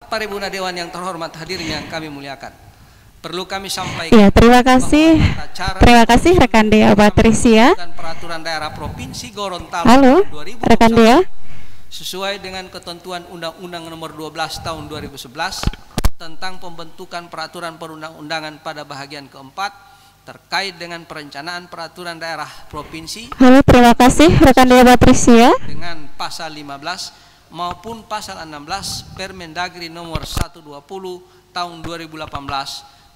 Paripurna Dewan yang terhormat, hadirin yang kami muliakan. Perlu kami sampaikan. Ya, terima kasih rekan Dea Patricia. Peraturan daerah Provinsi Gorontalo. Halo, rekan Dea. Sesuai dengan ketentuan Undang-Undang Nomor 12 Tahun 2011 tentang pembentukan peraturan perundang-undangan pada bahagian keempat terkait dengan perencanaan peraturan daerah provinsi. Halo, terima kasih rekan Dea Patricia. Dengan pasal 15 maupun pasal 16 Permendagri nomor 120 tahun 2018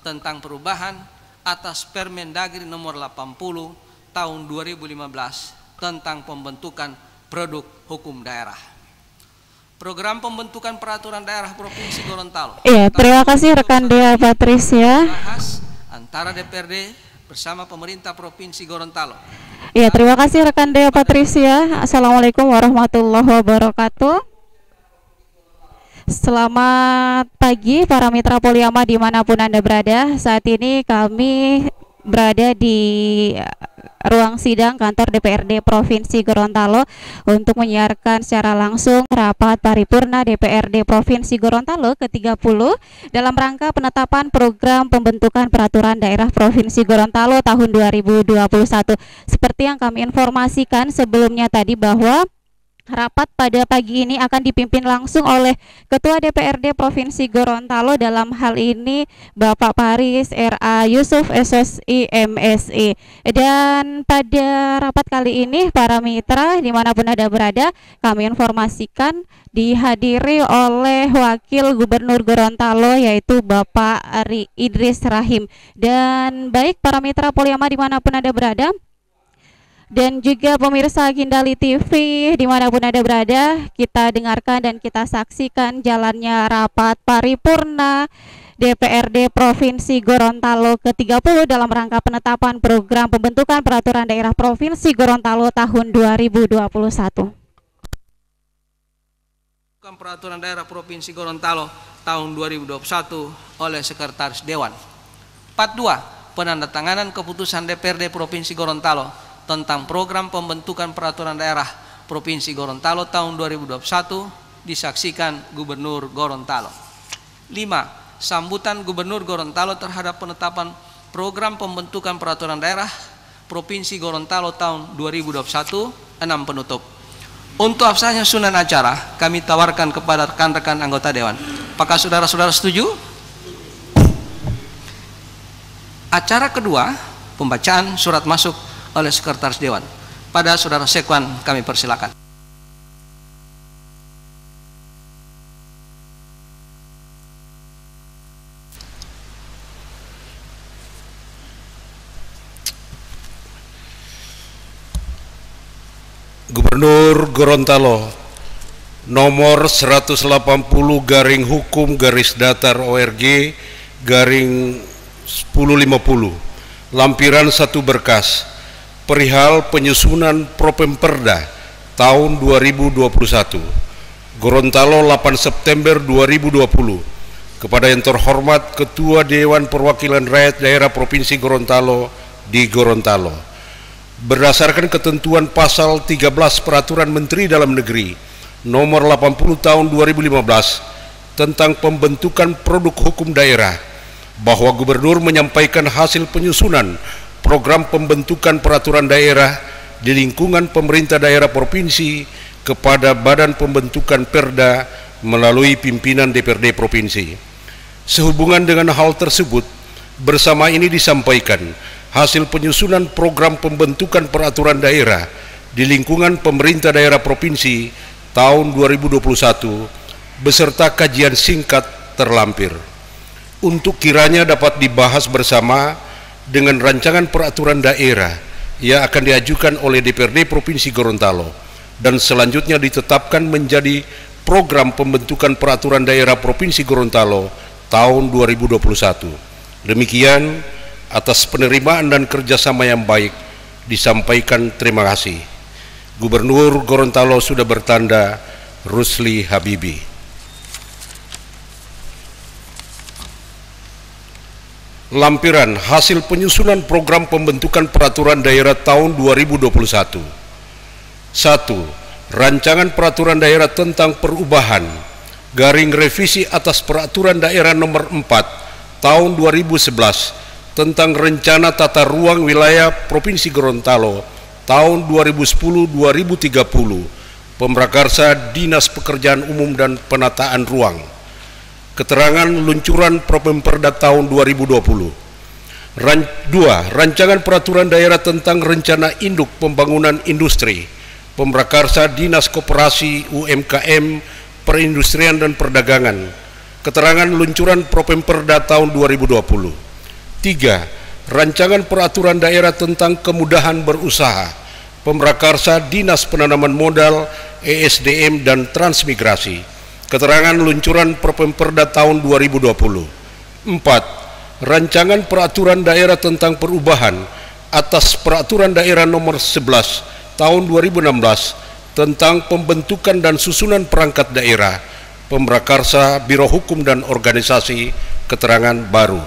tentang perubahan atas Permendagri nomor 80 tahun 2015 tentang pembentukan produk hukum daerah. Program pembentukan peraturan daerah Provinsi Gorontalo. Iya, terima kasih rekan Dea Patricia. Bahas antara DPRD bersama pemerintah Provinsi Gorontalo. Iya, terima kasih rekan Dea Patricia. Assalamualaikum warahmatullahi wabarakatuh. Selamat pagi para mitra Poliama dimanapun Anda berada. Saat ini kami berada di ruang sidang kantor DPRD Provinsi Gorontalo untuk menyiarkan secara langsung rapat paripurna DPRD Provinsi Gorontalo ke-30 dalam rangka penetapan program pembentukan peraturan daerah Provinsi Gorontalo tahun 2021. Seperti yang kami informasikan sebelumnya tadi bahwa rapat pada pagi ini akan dipimpin langsung oleh Ketua DPRD Provinsi Gorontalo, dalam hal ini Bapak Paris R.A. Yusuf SSI MSI. Dan pada rapat kali ini para mitra dimanapun Anda berada, kami informasikan dihadiri oleh Wakil Gubernur Gorontalo yaitu Bapak Ari Idris Rahim. Dan baik para mitra Poliama dimanapun Anda berada, dan juga pemirsa Kindali TV dimanapun Anda berada, kita dengarkan dan kita saksikan jalannya rapat paripurna DPRD Provinsi Gorontalo ke-30 dalam rangka penetapan program pembentukan peraturan daerah Provinsi Gorontalo tahun 2021. Peraturan daerah Provinsi Gorontalo tahun 2021 oleh Sekretaris Dewan. 42. Penandatanganan keputusan DPRD Provinsi Gorontalo tentang program pembentukan peraturan daerah Provinsi Gorontalo tahun 2021 disaksikan Gubernur Gorontalo. 5. Sambutan Gubernur Gorontalo terhadap penetapan program pembentukan peraturan daerah Provinsi Gorontalo tahun 2021. 6. Penutup. Untuk absennya susunan acara kami tawarkan kepada rekan-rekan anggota Dewan. Apakah saudara-saudara setuju? Acara kedua, pembacaan surat masuk oleh Sekretaris Dewan. Pada saudara Sekwan kami persilakan. Gubernur Gorontalo nomor 180 garing hukum garis datar ORG garing 1050 lampiran 1 berkas perihal penyusunan Propemperda tahun 2021 Gorontalo 8 September 2020 kepada yang terhormat Ketua Dewan Perwakilan Rakyat Daerah Provinsi Gorontalo di Gorontalo. Berdasarkan ketentuan pasal 13 Peraturan Menteri Dalam Negeri nomor 80 tahun 2015 tentang pembentukan produk hukum daerah, bahwa Gubernur menyampaikan hasil penyusunan program pembentukan peraturan daerah di lingkungan pemerintah daerah provinsi kepada Badan Pembentukan Perda melalui pimpinan DPRD Provinsi. Sehubungan dengan hal tersebut, bersama ini disampaikan hasil penyusunan program pembentukan peraturan daerah di lingkungan pemerintah daerah provinsi tahun 2021 beserta kajian singkat terlampir untuk kiranya dapat dibahas bersama dengan rancangan peraturan daerah yang akan diajukan oleh DPRD Provinsi Gorontalo dan selanjutnya ditetapkan menjadi program pembentukan peraturan daerah Provinsi Gorontalo tahun 2021. Demikian, atas penerimaan dan kerjasama yang baik disampaikan terima kasih. Gubernur Gorontalo sudah bertanda Rusli Habibi. Lampiran hasil penyusunan program pembentukan peraturan daerah tahun 2021. 1. Rancangan peraturan daerah tentang perubahan garing revisi atas peraturan daerah nomor 4 tahun 2011 tentang rencana tata ruang wilayah Provinsi Gorontalo tahun 2010-2030, Pemrakarsa Dinas Pekerjaan Umum dan Penataan Ruang. Keterangan luncuran Propemperda tahun 2020. 2. Rancangan Peraturan Daerah tentang Rencana Induk Pembangunan Industri, Pemrakarsa Dinas Koperasi UMKM, Perindustrian dan Perdagangan. Keterangan luncuran Propemperda tahun 2020. 3. Rancangan Peraturan Daerah tentang Kemudahan Berusaha, Pemrakarsa Dinas Penanaman Modal, ESDM dan Transmigrasi. Keterangan luncuran Propemperda tahun 2020. 4. Rancangan Peraturan Daerah tentang Perubahan atas Peraturan Daerah nomor 11 tahun 2016 tentang pembentukan dan susunan perangkat daerah, Pemrakarsa Biro Hukum dan Organisasi. Keterangan baru.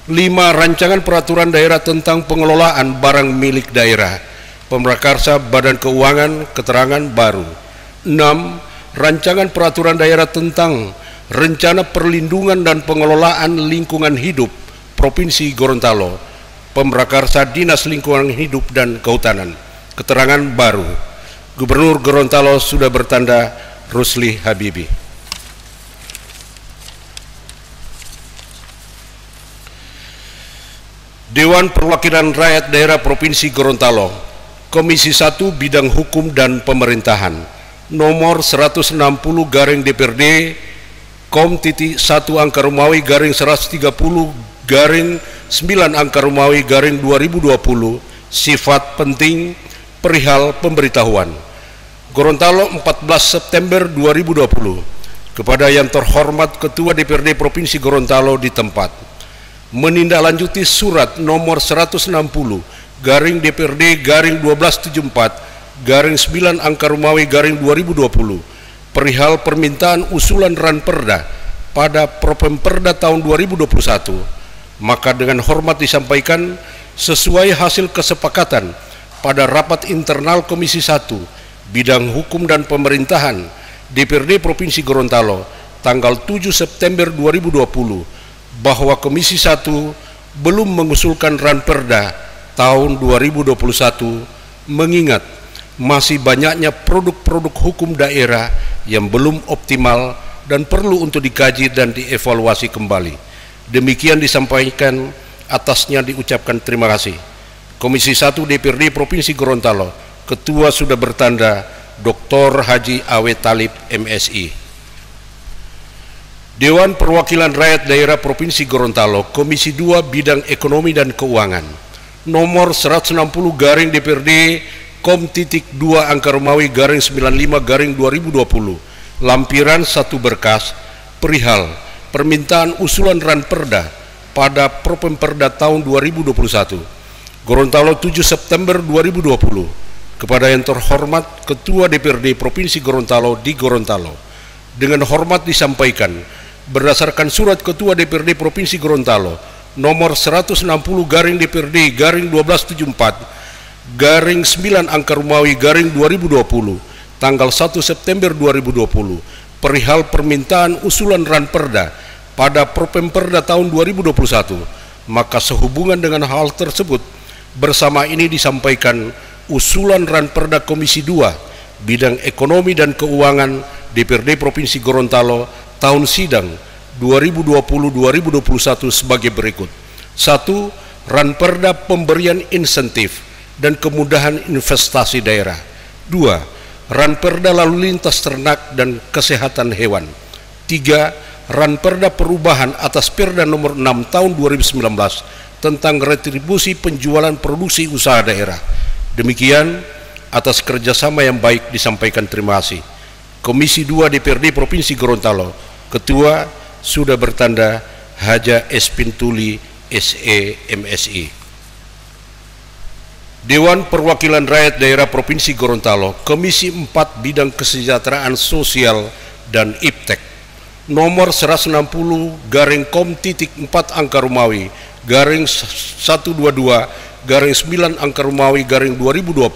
5. Rancangan Peraturan Daerah tentang Pengelolaan Barang Milik Daerah, Pemrakarsa Badan Keuangan. Keterangan baru. 6. Rancangan Peraturan Daerah tentang Rencana Perlindungan dan Pengelolaan Lingkungan Hidup Provinsi Gorontalo, Pemrakarsa Dinas Lingkungan Hidup dan Kehutanan. Keterangan baru. Gubernur Gorontalo sudah bertanda Rusli Habibi. Dewan Perwakilan Rakyat Daerah Provinsi Gorontalo, Komisi 1 Bidang Hukum dan Pemerintahan, nomor 160 garing DPRD Kom.1 angka Romawi garing 130 garing 9 angka Romawi garing 2020, sifat penting perihal pemberitahuan. Gorontalo 14 September 2020. Kepada yang terhormat Ketua DPRD Provinsi Gorontalo di tempat, menindaklanjuti surat nomor 160 garing DPRD garing 1274 garing 9 angka Romawi garing 2020 perihal permintaan usulan ranperda pada Propemperda tahun 2021, maka dengan hormat disampaikan sesuai hasil kesepakatan pada rapat internal Komisi 1 Bidang Hukum dan Pemerintahan DPRD Provinsi Gorontalo tanggal 7 September 2020 bahwa Komisi 1 belum mengusulkan ranperda tahun 2021 mengingat masih banyaknya produk-produk hukum daerah yang belum optimal dan perlu untuk dikaji dan dievaluasi kembali. Demikian disampaikan, atasnya diucapkan terima kasih. Komisi 1 DPRD Provinsi Gorontalo, Ketua sudah bertanda Dr. Haji Awe Talib MSI. Dewan Perwakilan Rakyat Daerah Provinsi Gorontalo, Komisi 2 Bidang Ekonomi dan Keuangan, nomor 160 garing DPRD Kom.2 angka Romawi garing 95 garing 2020, lampiran 1 berkas perihal permintaan usulan ranperda pada Propemperda tahun 2021. Gorontalo 7 September 2020. Kepada yang terhormat Ketua DPRD Provinsi Gorontalo di Gorontalo, dengan hormat disampaikan berdasarkan surat Ketua DPRD Provinsi Gorontalo nomor 160 garing DPRD garing 1274 garing 9 angka Romawi garing 2020 tanggal 1 September 2020 perihal permintaan usulan ranperda pada Propemperda tahun 2021, maka sehubungan dengan hal tersebut bersama ini disampaikan usulan ranperda Komisi 2 Bidang Ekonomi dan Keuangan DPRD Provinsi Gorontalo tahun sidang 2020-2021 sebagai berikut. 1. Ranperda pemberian insentif dan kemudahan investasi daerah. 2. Ranperda lalu lintas ternak dan kesehatan hewan. 3. Ranperda perubahan atas Perda nomor 6 tahun 2019 tentang retribusi penjualan produksi usaha daerah. Demikian, atas kerjasama yang baik disampaikan terima kasih. Komisi 2 DPRD Provinsi Gorontalo, Ketua sudah bertanda Haja Espintuli SE MSI. Dewan Perwakilan Rakyat Daerah Provinsi Gorontalo, Komisi 4 Bidang Kesejahteraan Sosial dan Iptek, nomor 160 garing Kom.4 angka Romawi garing 122 garing 9 angka Romawi garing 2020,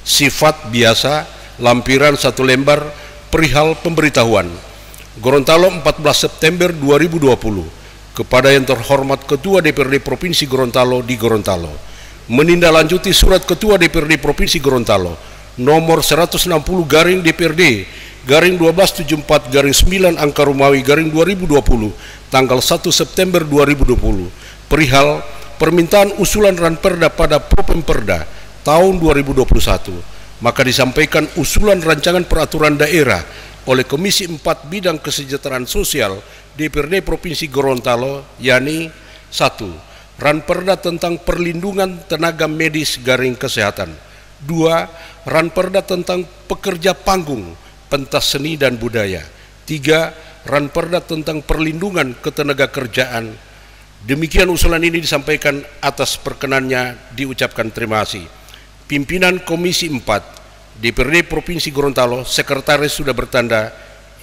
sifat biasa, lampiran 1 lembar perihal pemberitahuan. Gorontalo 14 September 2020. Kepada yang terhormat Ketua DPRD Provinsi Gorontalo di Gorontalo, menindaklanjuti surat Ketua DPRD Provinsi Gorontalo nomor 160/1274/9 angka Romawi/2020 tanggal 1 September 2020 perihal permintaan usulan Ranperda pada Propemperda tahun 2021, maka disampaikan usulan rancangan peraturan daerah oleh Komisi 4 Bidang Kesejahteraan Sosial DPRD Provinsi Gorontalo, yakni 1. Ranperda tentang perlindungan tenaga medis garing kesehatan. 2. Ranperda tentang pekerja panggung, pentas seni dan budaya. 3. Ranperda tentang perlindungan ketenaga kerjaan. Demikian usulan ini disampaikan, atas perkenannya diucapkan terima kasih. Pimpinan Komisi 4 DPRD Provinsi Gorontalo, Sekretaris sudah bertanda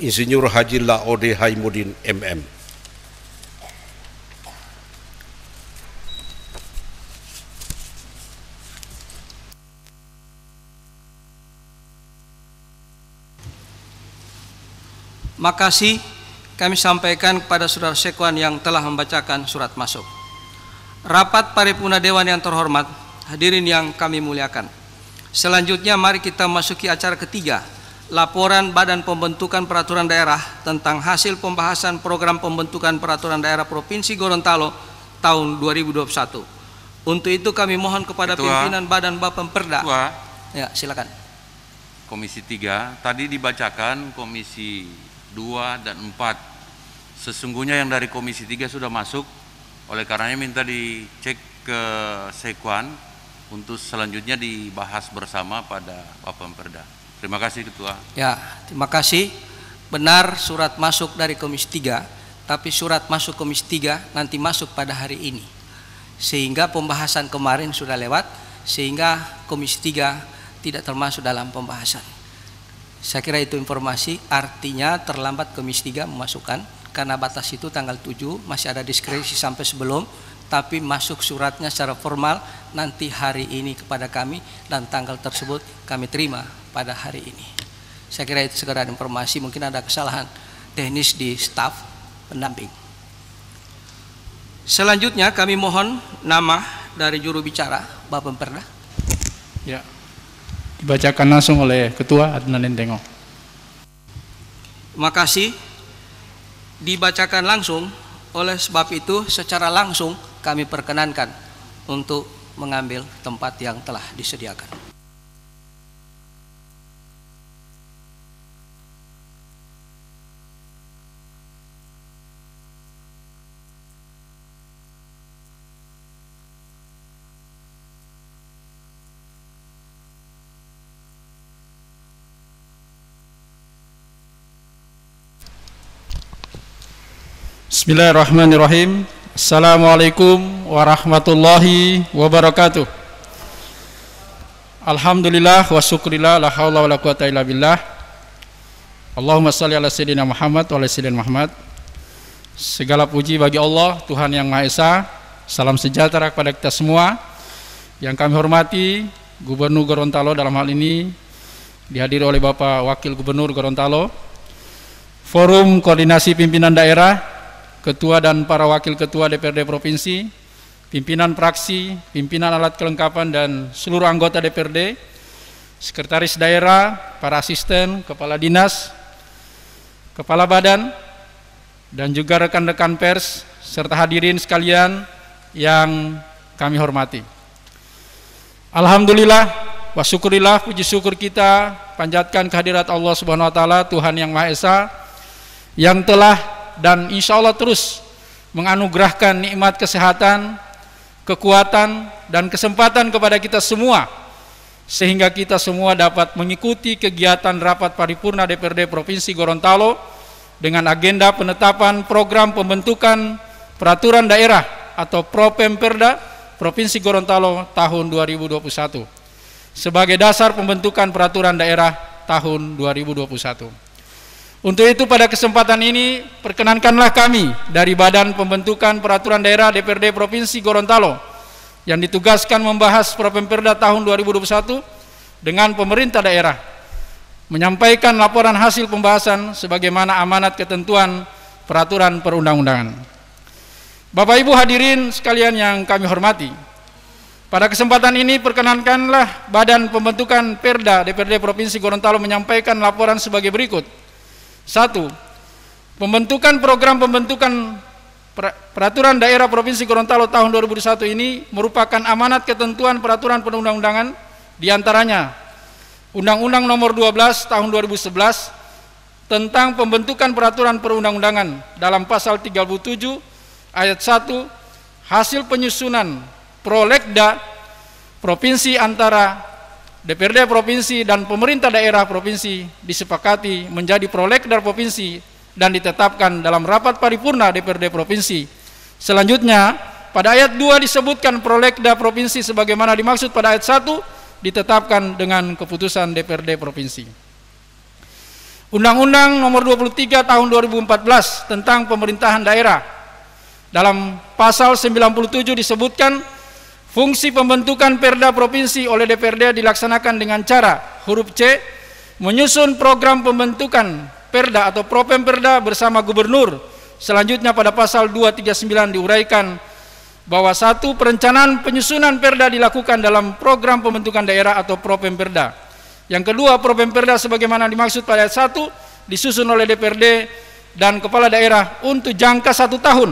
Insinyur Haji Laode Haimudin MM. Makasih kami sampaikan kepada saudara sekwan yang telah membacakan surat masuk. Rapat paripurna Dewan yang terhormat, hadirin yang kami muliakan. Selanjutnya mari kita masuki acara ketiga, laporan Badan Pembentukan Peraturan Daerah tentang hasil pembahasan program pembentukan peraturan daerah Provinsi Gorontalo tahun 2021. Untuk itu kami mohon kepada pimpinan Badan Bapemperda. Ya, silakan. Komisi 3 tadi dibacakan Komisi 2 dan 4. Sesungguhnya yang dari Komisi 3 sudah masuk, oleh karenanya minta dicek ke Sekwan untuk selanjutnya dibahas bersama pada Bapemperda. Terima kasih Ketua. Ya, terima kasih. Benar surat masuk dari Komisi 3, tapi surat masuk Komisi 3 nanti masuk pada hari ini. Sehingga pembahasan kemarin sudah lewat, sehingga Komisi 3 tidak termasuk dalam pembahasan. Saya kira itu informasi, artinya terlambat Komisi 3 memasukkan, karena batas itu tanggal 7, masih ada diskresi sampai sebelum, tapi masuk suratnya secara formal nanti hari ini kepada kami, dan tanggal tersebut kami terima pada hari ini. Saya kira itu sekedar informasi, mungkin ada kesalahan teknis di staf pendamping. Selanjutnya kami mohon nama dari juru bicara Bapemperda. Ya, dibacakan langsung oleh Ketua Adnan Lentengo. Terima kasih. Dibacakan langsung, oleh sebab itu secara langsung kami perkenankan untuk mengambil tempat yang telah disediakan. Bismillahirrahmanirrahim. Assalamualaikum warahmatullahi wabarakatuh. Alhamdulillah wa syukurillah, la haula wa la quwata illa billah. Allahumma shalli ala sayyidina Muhammad wa ala sayyidina Muhammad. Segala puji bagi Allah, Tuhan yang Maha Esa. Salam sejahtera kepada kita semua. Yang kami hormati Gubernur Gorontalo, dalam hal ini dihadiri oleh Bapak Wakil Gubernur Gorontalo, Forum Koordinasi Pimpinan Daerah, Ketua dan para Wakil Ketua DPRD Provinsi, pimpinan fraksi, pimpinan alat kelengkapan dan seluruh anggota DPRD, Sekretaris Daerah, para asisten, Kepala Dinas, Kepala Badan, dan juga rekan-rekan pers, serta hadirin sekalian yang kami hormati. Alhamdulillah, wa syukurillah, puji syukur kita panjatkan kehadirat Allah Subhanahu wa Ta'ala, Tuhan yang Maha Esa, yang telah dan insya Allah terus menganugerahkan nikmat kesehatan, kekuatan, dan kesempatan kepada kita semua, sehingga kita semua dapat mengikuti kegiatan rapat paripurna DPRD Provinsi Gorontalo dengan agenda penetapan program pembentukan peraturan daerah atau Propemperda Provinsi Gorontalo tahun 2021 sebagai dasar pembentukan peraturan daerah tahun 2021. Untuk itu pada kesempatan ini perkenankanlah kami dari Badan Pembentukan Peraturan Daerah DPRD Provinsi Gorontalo yang ditugaskan membahas Propemperda tahun 2021 dengan pemerintah daerah menyampaikan laporan hasil pembahasan sebagaimana amanat ketentuan peraturan perundang-undangan. Bapak Ibu hadirin sekalian yang kami hormati, pada kesempatan ini perkenankanlah Badan Pembentukan Perda DPRD Provinsi Gorontalo menyampaikan laporan sebagai berikut. 1. Pembentukan program pembentukan peraturan daerah Provinsi Gorontalo tahun 2021 ini merupakan amanat ketentuan peraturan perundang-undangan, diantaranya Undang-Undang Nomor 12 Tahun 2011 tentang pembentukan peraturan perundang-undangan dalam pasal 37 ayat 1 hasil penyusunan prolegda provinsi antara DPRD provinsi dan pemerintah daerah provinsi disepakati menjadi prolegda provinsi dan ditetapkan dalam rapat paripurna DPRD provinsi. Selanjutnya pada ayat 2 disebutkan prolegda provinsi sebagaimana dimaksud pada ayat 1 ditetapkan dengan keputusan DPRD provinsi. Undang-Undang Nomor 23 Tahun 2014 tentang pemerintahan daerah, dalam pasal 97 disebutkan fungsi pembentukan perda provinsi oleh DPRD dilaksanakan dengan cara huruf C menyusun program pembentukan perda atau propemperda bersama gubernur. Selanjutnya pada pasal 239 diuraikan bahwa 1. Perencanaan penyusunan perda dilakukan dalam program pembentukan daerah atau propemperda. Yang kedua, propemperda sebagaimana dimaksud pada ayat 1 disusun oleh DPRD dan kepala daerah untuk jangka 1 tahun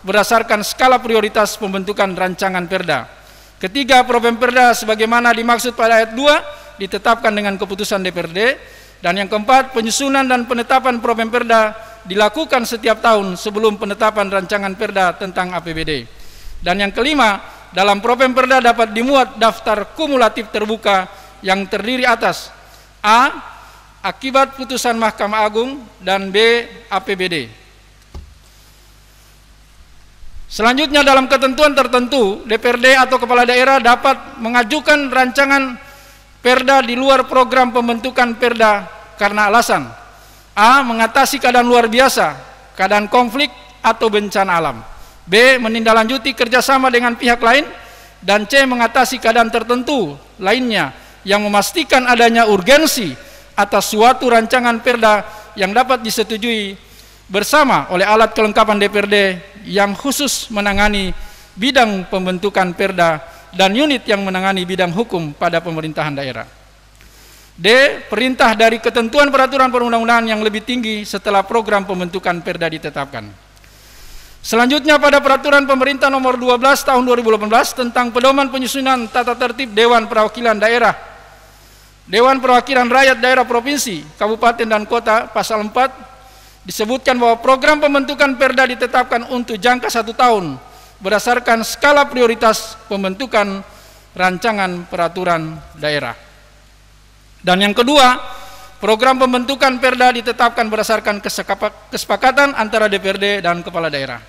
berdasarkan skala prioritas pembentukan rancangan perda. Ketiga, propemperda sebagaimana dimaksud pada ayat 2 ditetapkan dengan keputusan DPRD. Dan yang keempat, penyusunan dan penetapan propemperda dilakukan setiap tahun sebelum penetapan rancangan perda tentang APBD. Dan yang kelima, dalam propemperda dapat dimuat daftar kumulatif terbuka yang terdiri atas A. Akibat putusan Mahkamah Agung dan B. APBD. Selanjutnya dalam ketentuan tertentu, DPRD atau kepala daerah dapat mengajukan rancangan perda di luar program pembentukan perda karena alasan A. Mengatasi keadaan luar biasa, keadaan konflik atau bencana alam, B. Menindaklanjuti kerjasama dengan pihak lain, dan C. Mengatasi keadaan tertentu lainnya yang memastikan adanya urgensi atas suatu rancangan perda yang dapat disetujui bersama oleh alat kelengkapan DPRD yang khusus menangani bidang pembentukan perda dan unit yang menangani bidang hukum pada pemerintahan daerah. D. Perintah dari ketentuan peraturan perundang-undangan yang lebih tinggi setelah program pembentukan perda ditetapkan. Selanjutnya pada peraturan pemerintah nomor 12 tahun 2018 tentang pedoman penyusunan tata tertib Dewan Perwakilan Daerah, Dewan Perwakilan Rakyat Daerah Provinsi, Kabupaten dan Kota, pasal 4 disebutkan bahwa program pembentukan perda ditetapkan untuk jangka 1 tahun berdasarkan skala prioritas pembentukan rancangan peraturan daerah. Dan yang kedua, program pembentukan perda ditetapkan berdasarkan kesepakatan antara DPRD dan kepala daerah.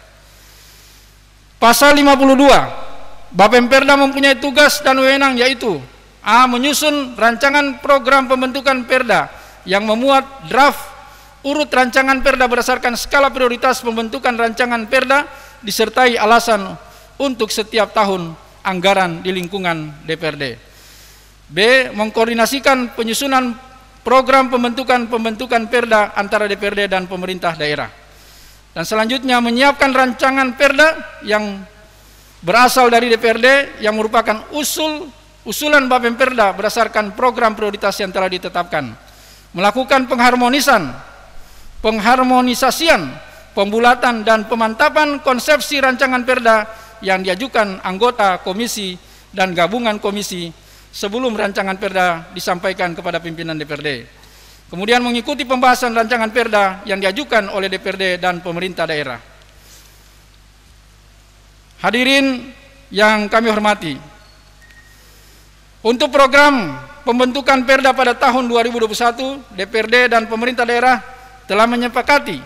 Pasal 52, Bapemperda mempunyai tugas dan wewenang yaitu A. Menyusun rancangan program pembentukan perda yang memuat draft urut rancangan perda berdasarkan skala prioritas pembentukan rancangan perda disertai alasan untuk setiap tahun anggaran di lingkungan DPRD. B. Mengkoordinasikan penyusunan program pembentukan perda antara DPRD dan pemerintah daerah. Dan selanjutnya menyiapkan rancangan perda yang berasal dari DPRD yang merupakan usulan Bapemperda berdasarkan program prioritas yang telah ditetapkan. Melakukan pengharmonisasian, pembulatan dan pemantapan konsepsi rancangan perda yang diajukan anggota komisi dan gabungan komisi sebelum rancangan perda disampaikan kepada pimpinan DPRD. Kemudian mengikuti pembahasan rancangan perda yang diajukan oleh DPRD dan pemerintah daerah. Hadirin yang kami hormati, untuk program pembentukan perda pada tahun 2021, DPRD dan pemerintah daerah telah menyepakati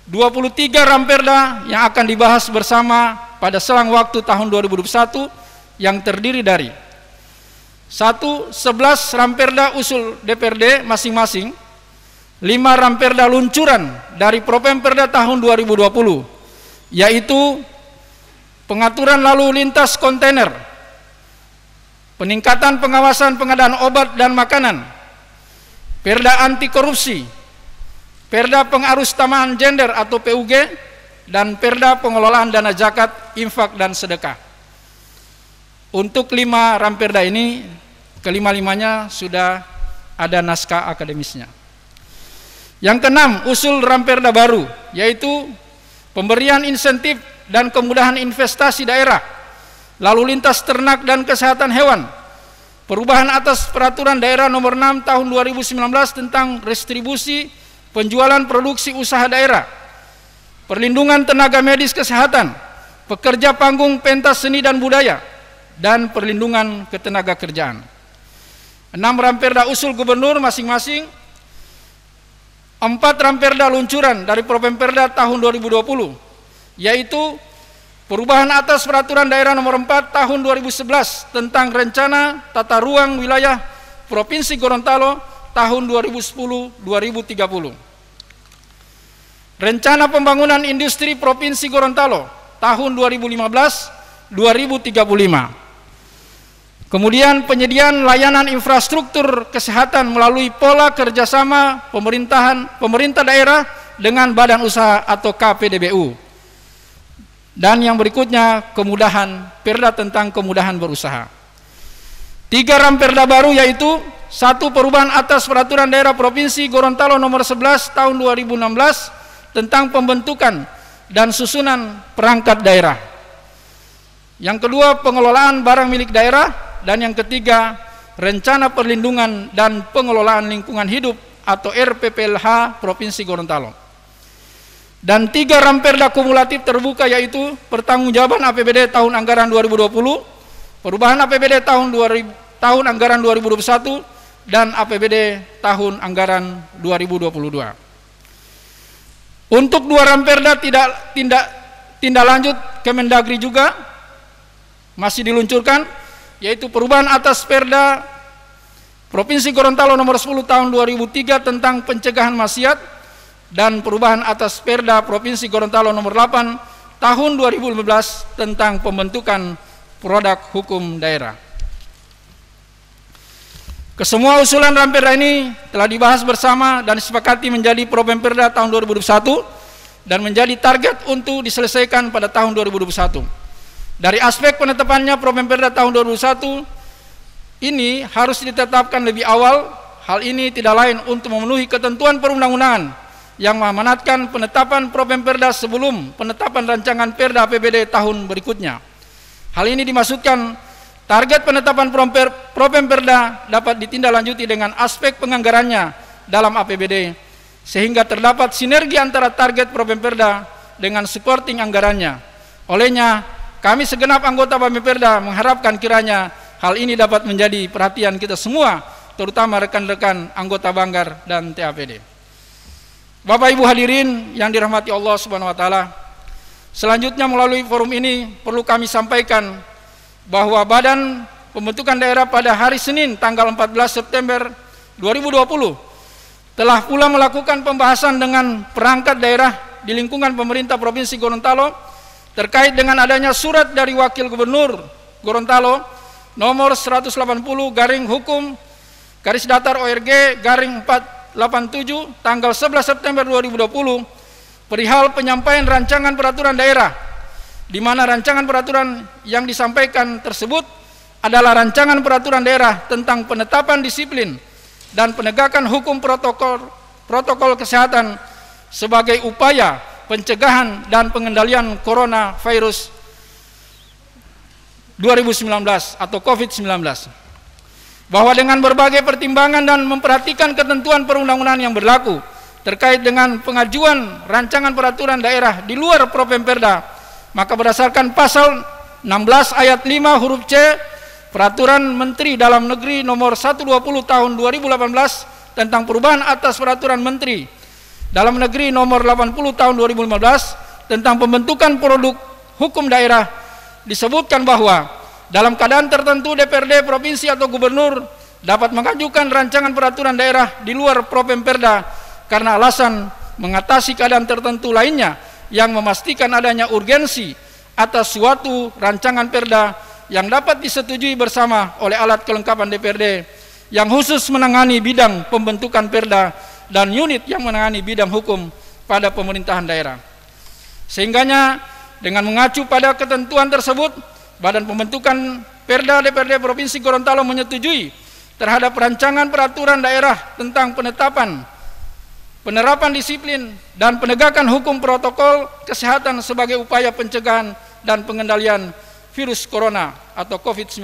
23 ramperda yang akan dibahas bersama pada selang waktu tahun 2021 yang terdiri dari 11 ramperda usul DPRD masing-masing, 5 ramperda luncuran dari Propemperda tahun 2020, yaitu pengaturan lalu lintas kontainer, peningkatan pengawasan pengadaan obat dan makanan, Perda anti korupsi, Perda pengarus tamaan gender atau PUG, dan Perda pengelolaan dana zakat, infak dan sedekah. Untuk 5 ramperda ini, kelima-limanya sudah ada naskah akademisnya. Yang keenam, usul ramperda baru, yaitu pemberian insentif dan kemudahan investasi daerah, lalu lintas ternak dan kesehatan hewan, perubahan atas peraturan daerah nomor 6 tahun 2019 tentang distribusi penjualan produksi usaha daerah, perlindungan tenaga medis kesehatan, pekerja panggung pentas seni dan budaya, dan perlindungan ketenaga kerjaan. 6 ramperda usul gubernur masing-masing, 4 ramperda luncuran dari Propemperda tahun 2020, yaitu perubahan atas peraturan daerah nomor 4 tahun 2011 tentang rencana tata ruang wilayah Provinsi Gorontalo tahun 2010-2030. Rencana pembangunan industri Provinsi Gorontalo tahun 2015-2035. Kemudian penyediaan layanan infrastruktur kesehatan melalui pola kerjasama pemerintah daerah dengan badan usaha atau KPDBU. Dan yang berikutnya kemudahan perda tentang kemudahan berusaha. 3 ramperda baru yaitu 1 perubahan atas peraturan daerah Provinsi Gorontalo nomor 11 tahun 2016 tentang pembentukan dan susunan perangkat daerah. Yang kedua pengelolaan barang milik daerah. Dan yang ketiga, rencana perlindungan dan pengelolaan lingkungan hidup atau RPPLH Provinsi Gorontalo. Dan 3 ramperda kumulatif terbuka yaitu pertanggungjawaban APBD tahun anggaran 2020, perubahan APBD tahun anggaran 2021, dan APBD tahun anggaran 2022. Untuk 2 ramperda tindak lanjut Kemendagri juga masih diluncurkan, yaitu perubahan atas Perda Provinsi Gorontalo nomor 10 tahun 2003 tentang pencegahan maksiat, dan perubahan atas Perda Provinsi Gorontalo nomor 8 tahun 2015 tentang pembentukan produk hukum daerah. Kesemua usulan ramperda ini telah dibahas bersama dan disepakati menjadi Propemperda tahun 2021 dan menjadi target untuk diselesaikan pada tahun 2021. Dari aspek penetapannya, Propemperda tahun 2021 ini harus ditetapkan lebih awal. Hal ini tidak lain untuk memenuhi ketentuan perundang-undangan yang mengamanatkan penetapan Propemperda sebelum penetapan rancangan Perda APBD tahun berikutnya. Hal ini dimaksudkan target penetapan Propemperda dapat ditindaklanjuti dengan aspek penganggarannya dalam APBD, sehingga terdapat sinergi antara target Propemperda dengan supporting anggarannya. Olehnya, kami segenap anggota Propemperda mengharapkan kiranya hal ini dapat menjadi perhatian kita semua, terutama rekan-rekan anggota Banggar dan TAPD. Bapak Ibu hadirin yang dirahmati Allah Subhanahu wa taala, selanjutnya melalui forum ini perlu kami sampaikan bahwa Badan Pembentukan Daerah pada hari Senin tanggal 14 September 2020 telah pula melakukan pembahasan dengan perangkat daerah di lingkungan pemerintah Provinsi Gorontalo terkait dengan adanya surat dari Wakil Gubernur Gorontalo nomor 180-ORG/487 tanggal 11 September 2020 perihal penyampaian rancangan peraturan daerah, di mana rancangan peraturan yang disampaikan tersebut adalah rancangan peraturan daerah tentang penetapan disiplin dan penegakan hukum protokol kesehatan sebagai upaya pencegahan dan pengendalian coronavirus 2019 atau COVID-19, bahwa dengan berbagai pertimbangan dan memperhatikan ketentuan perundang-undangan yang berlaku terkait dengan pengajuan rancangan peraturan daerah di luar Propemperda, maka berdasarkan pasal 16 ayat 5 huruf C Peraturan Menteri Dalam Negeri nomor 120 tahun 2018 tentang perubahan atas Peraturan Menteri Dalam Negeri nomor 80 tahun 2015 tentang pembentukan produk hukum daerah, disebutkan bahwa dalam keadaan tertentu DPRD provinsi atau gubernur dapat mengajukan rancangan peraturan daerah di luar Propemperda karena alasan mengatasi keadaan tertentu lainnya yang memastikan adanya urgensi atas suatu rancangan perda yang dapat disetujui bersama oleh alat kelengkapan DPRD yang khusus menangani bidang pembentukan perda dan unit yang menangani bidang hukum pada pemerintahan daerah. Sehingganya dengan mengacu pada ketentuan tersebut, Badan Pembentukan Perda DPRD Provinsi Gorontalo menyetujui terhadap rancangan peraturan daerah tentang penerapan disiplin dan penegakan hukum protokol kesehatan sebagai upaya pencegahan dan pengendalian virus corona atau COVID-19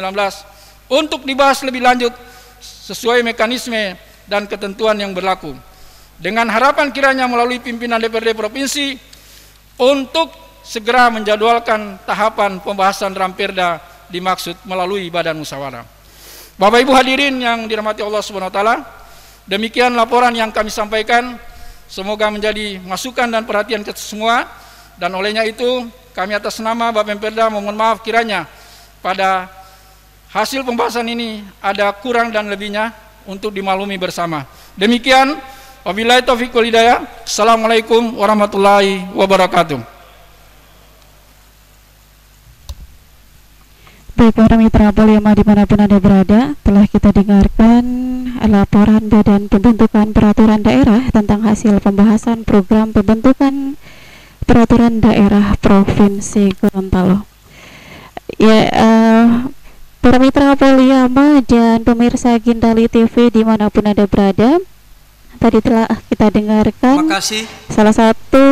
untuk dibahas lebih lanjut sesuai mekanisme dan ketentuan yang berlaku, dengan harapan kiranya melalui pimpinan DPRD Provinsi untuk segera menjadwalkan tahapan pembahasan Ramperda dimaksud melalui Badan Musyawarah. Bapak Ibu hadirin yang dirahmati Allah Subhanahu wa taala, demikian laporan yang kami sampaikan. Semoga menjadi masukan dan perhatian kita semua, dan olehnya itu kami atas nama Bapemperda mohon maaf kiranya pada hasil pembahasan ini ada kurang dan lebihnya untuk dimaklumi bersama. Demikian, wabillahi taufiq wal hidayah. Assalamualaikum warahmatullahi wabarakatuh. Baik para mitra Poliama dimanapun Anda berada, telah kita dengarkan laporan Badan Pembentukan Peraturan Daerah tentang hasil pembahasan program pembentukan peraturan daerah Provinsi Gorontalo. Ya, para mitra Poliama dan pemirsa Gindali TV dimanapun Anda berada, tadi telah kita dengarkan salah satu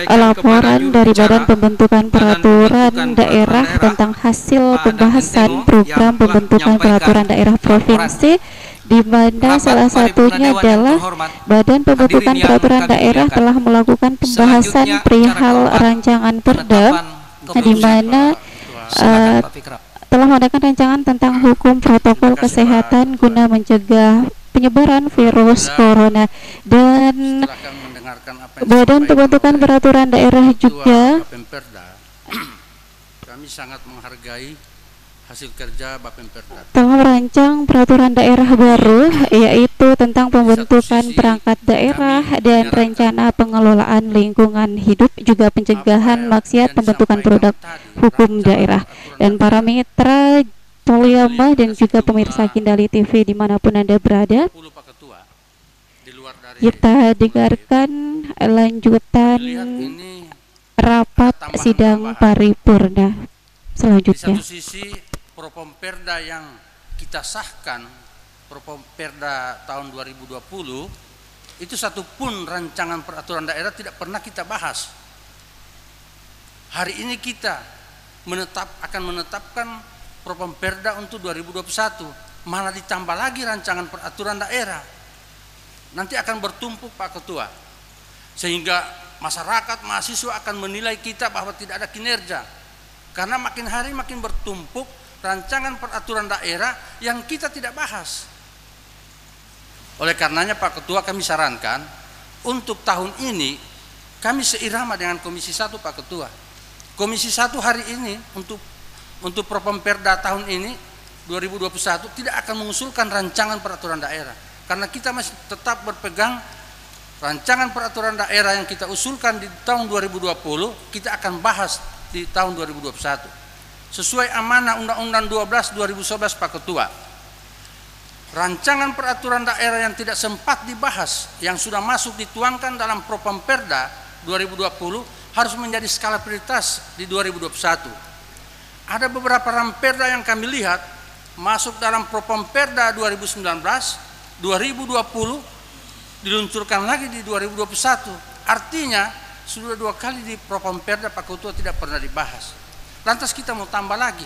laporan dari Badan Pembentukan Peraturan Daerah tentang hasil pembahasan program pembentukan peraturan daerah provinsi, di mana salah satunya adalah Badan Pembentukan Peraturan Daerah telah melakukan pembahasan perihal rancangan perda, di mana telah mengadakan rancangan tentang hukum protokol kesehatan guna mencegah penyebaran virus corona, dan Badan Pembentukan Peraturan Daerah juga kami sangat menghargai hasil kerja Bapemperda telah merancang peraturan daerah baru, yaitu tentang pembentukan perangkat daerah dan rencana pengelolaan lingkungan hidup, juga pencegahan maksiat pembentukan produk hukum daerah. Dan para mitra Poliama dan juga pemirsa Gindali TV dimanapun Anda berada, kita dengarkan lanjutan rapat sidang paripurna selanjutnya. Di satu sisi Propemperda yang kita sahkan, Propemperda tahun 2020, itu satupun rancangan peraturan daerah tidak pernah kita bahas. Hari ini kita akan menetapkan Propemperda untuk 2021, malah ditambah lagi rancangan peraturan daerah. Nanti akan bertumpuk Pak Ketua, sehingga masyarakat, mahasiswa akan menilai kita bahwa tidak ada kinerja, karena makin hari makin bertumpuk rancangan peraturan daerah yang kita tidak bahas. Oleh karenanya Pak Ketua, kami sarankan untuk tahun ini kami seirama dengan Komisi 1 Pak Ketua. Komisi 1 hari ini untuk Propemperda tahun ini 2021 tidak akan mengusulkan rancangan peraturan daerah, karena kita masih tetap berpegang rancangan peraturan daerah yang kita usulkan di tahun 2020 kita akan bahas di tahun 2021 sesuai amanah Undang-Undang 12 2011 Pak Ketua. Rancangan peraturan daerah yang tidak sempat dibahas yang sudah masuk dituangkan dalam Propemperda 2020 harus menjadi skala prioritas di 2021. Ada beberapa ramperda yang kami lihat masuk dalam Propemperda 2019, 2020 diluncurkan lagi di 2021. Artinya sudah 2 kali di Propemperda Pak Ketua tidak pernah dibahas. Lantas kita mau tambah lagi.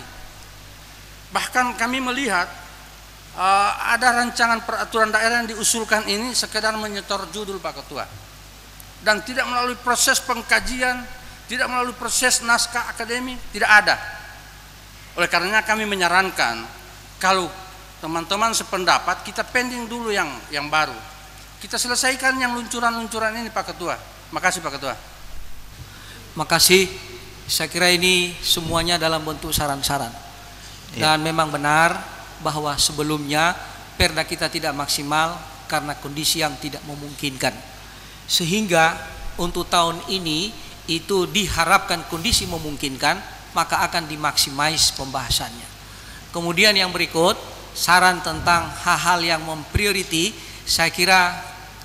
Bahkan kami melihat ada rancangan peraturan daerah yang diusulkan ini sekedar menyetor judul Pak Ketua, dan tidak melalui proses pengkajian, tidak melalui proses naskah akademik, tidak ada. Oleh karenanya kami menyarankan kalau teman-teman sependapat kita pending dulu yang baru. Kita selesaikan yang luncuran-luncuran ini Pak Ketua. Makasih Pak Ketua. Makasih. Saya kira ini semuanya dalam bentuk saran-saran. Dan memang benar bahwa sebelumnya perda kita tidak maksimal karena kondisi yang tidak memungkinkan. Sehingga untuk tahun ini itu diharapkan kondisi memungkinkan, maka akan dimaksimais pembahasannya. Kemudian yang berikut, saran tentang hal-hal yang memprioriti, saya kira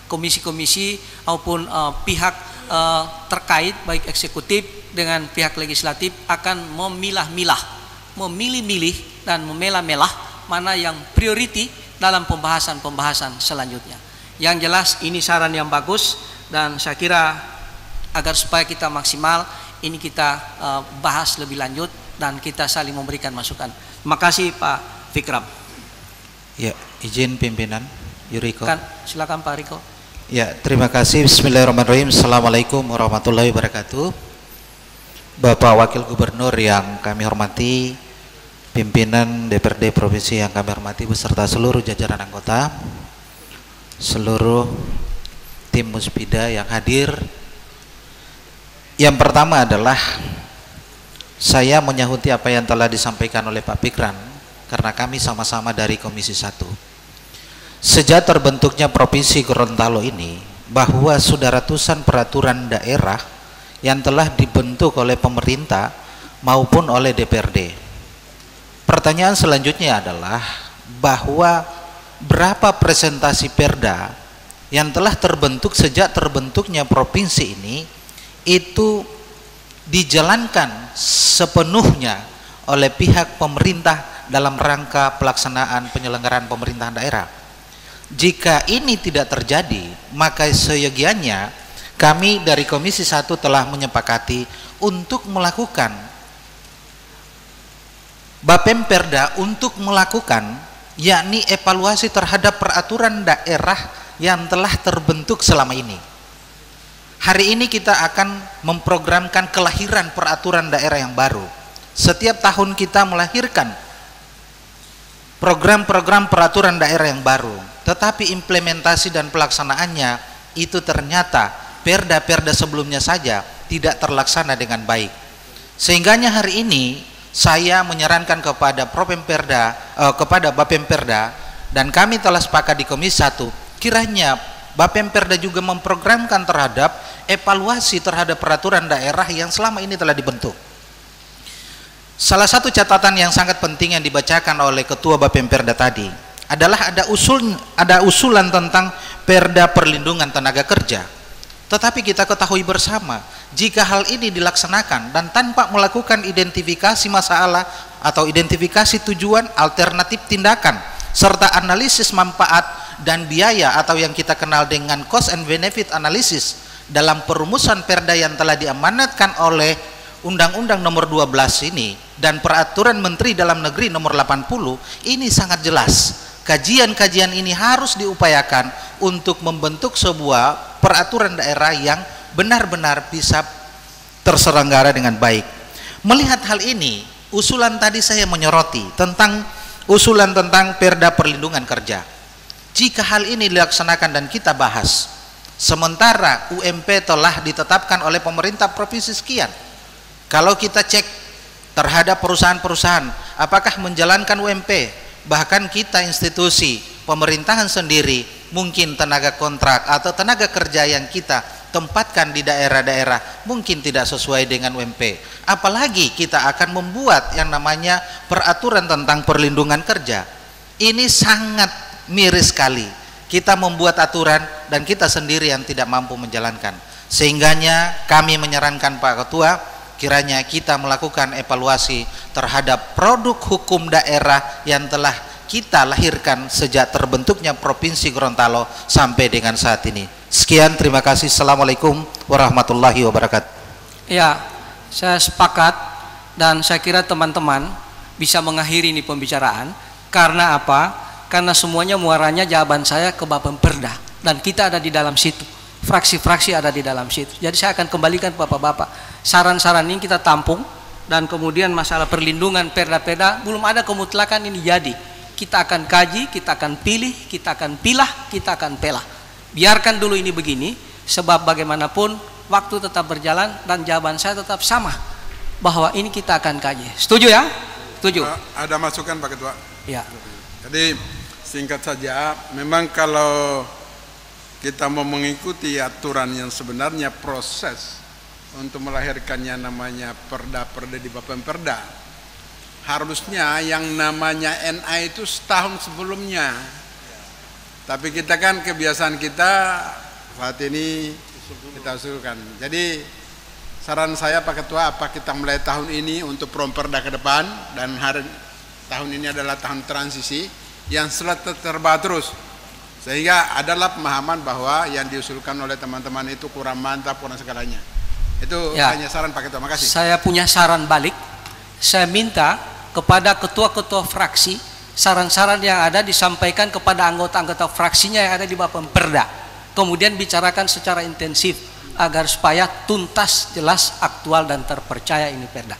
komisi-komisi maupun pihak terkait baik eksekutif dengan pihak legislatif akan memilah-milah, memilih-milih dan memilah-milah mana yang prioriti dalam pembahasan-pembahasan selanjutnya. Yang jelas ini saran yang bagus, dan saya kira agar supaya kita maksimal ini kita bahas lebih lanjut dan kita saling memberikan masukan. Terima kasih Pak Fikram. Ya, izin pimpinan Yuriko. Silakan Pak Riko. Ya, terima kasih. Bismillahirrahmanirrahim. Assalamualaikum warahmatullahi wabarakatuh. Bapak Wakil Gubernur yang kami hormati, pimpinan DPRD Provinsi yang kami hormati beserta seluruh jajaran anggota, seluruh tim Muspida yang hadir. Yang pertama adalah saya menyahuti apa yang telah disampaikan oleh Pak Fikran, karena kami sama-sama dari Komisi 1. Sejak terbentuknya Provinsi Gorontalo ini, bahwa sudah ratusan peraturan daerah yang telah dibentuk oleh pemerintah maupun oleh DPRD. Pertanyaan selanjutnya adalah bahwa berapa presentasi perda yang telah terbentuk sejak terbentuknya provinsi ini itu dijalankan sepenuhnya oleh pihak pemerintah dalam rangka pelaksanaan penyelenggaraan pemerintahan daerah. Jika ini tidak terjadi, maka seyogianya kami dari Komisi 1 telah menyepakati untuk melakukan Bapemperda untuk melakukan yakni evaluasi terhadap peraturan daerah yang telah terbentuk selama ini. Hari ini kita akan memprogramkan kelahiran peraturan daerah yang baru. Setiap tahun kita melahirkan program-program peraturan daerah yang baru, tetapi implementasi dan pelaksanaannya itu ternyata perda-perda sebelumnya saja tidak terlaksana dengan baik. Sehingganya hari ini saya menyarankan kepada kepada Bapemperda, dan kami telah sepakat di Komisi 1, kiranya Bapemperda juga memprogramkan terhadap evaluasi terhadap peraturan daerah yang selama ini telah dibentuk. Salah satu catatan yang sangat penting yang dibacakan oleh Ketua Bapemperda tadi adalah ada usulan tentang Perda Perlindungan Tenaga Kerja. Tetapi kita ketahui bersama, jika hal ini dilaksanakan dan tanpa melakukan identifikasi masalah atau identifikasi tujuan, alternatif tindakan, serta analisis manfaat dan biaya atau yang kita kenal dengan cost and benefit analysis dalam perumusan perda yang telah diamanatkan oleh Undang-Undang Nomor 12 ini dan Peraturan Menteri Dalam Negeri Nomor 80, ini sangat jelas. Kajian-kajian ini harus diupayakan untuk membentuk sebuah peraturan daerah yang benar-benar bisa terselenggara dengan baik. Melihat hal ini, usulan tadi saya menyoroti tentang usulan tentang Perda Perlindungan Kerja. Jika hal ini dilaksanakan dan kita bahas, sementara UMP telah ditetapkan oleh pemerintah provinsi sekian, kalau kita cek terhadap perusahaan-perusahaan apakah menjalankan UMP, bahkan kita institusi pemerintahan sendiri, mungkin tenaga kontrak atau tenaga kerja yang kita tempatkan di daerah-daerah mungkin tidak sesuai dengan UMP, apalagi kita akan membuat yang namanya peraturan tentang perlindungan kerja. Ini sangat miris sekali, kita membuat aturan dan kita sendiri yang tidak mampu menjalankan. Sehingganya kami menyarankan Pak Ketua, kiranya kita melakukan evaluasi terhadap produk hukum daerah yang telah kita lahirkan sejak terbentuknya Provinsi Gorontalo sampai dengan saat ini. Sekian, terima kasih. Assalamualaikum warahmatullahi wabarakatuh. Ya, saya sepakat, dan saya kira teman-teman bisa mengakhiri ini pembicaraan. Karena apa? Karena semuanya muaranya jawaban saya ke Bapemperda, dan kita ada di dalam situ, fraksi-fraksi ada di dalam situ. Jadi saya akan kembalikan Bapak-bapak, saran-saran ini kita tampung, dan kemudian masalah perlindungan perda-perda belum ada kemutlakan ini jadi. Kita akan kaji, kita akan pilih, kita akan pilah, kita akan pelah. Biarkan dulu ini begini, sebab bagaimanapun waktu tetap berjalan dan jawaban saya tetap sama, bahwa ini kita akan kaji. Setuju ya? Setuju. Ada masukan Pak Ketua? Ya. Jadi singkat saja, memang kalau kita mau mengikuti aturan yang sebenarnya proses untuk melahirkannya namanya perda-perda di Bapemperda, harusnya yang namanya NA itu setahun sebelumnya. Tapi kita kan kebiasaan kita saat ini kita usulkan. Jadi saran saya Pak Ketua, apa kita mulai tahun ini untuk Promperda ke depan, dan tahun ini adalah tahun transisi yang selalu terbawa terus, sehingga adalah pemahaman bahwa yang diusulkan oleh teman-teman itu kurang mantap, kurang segalanya. Itu Ya. hanya saran Pak Ketua. Makasih. Saya punya saran balik. Saya minta kepada ketua-ketua fraksi, saran-saran yang ada disampaikan kepada anggota-anggota fraksinya yang ada di Bapemperda. Kemudian bicarakan secara intensif agar supaya tuntas, jelas, aktual dan terpercaya ini perda.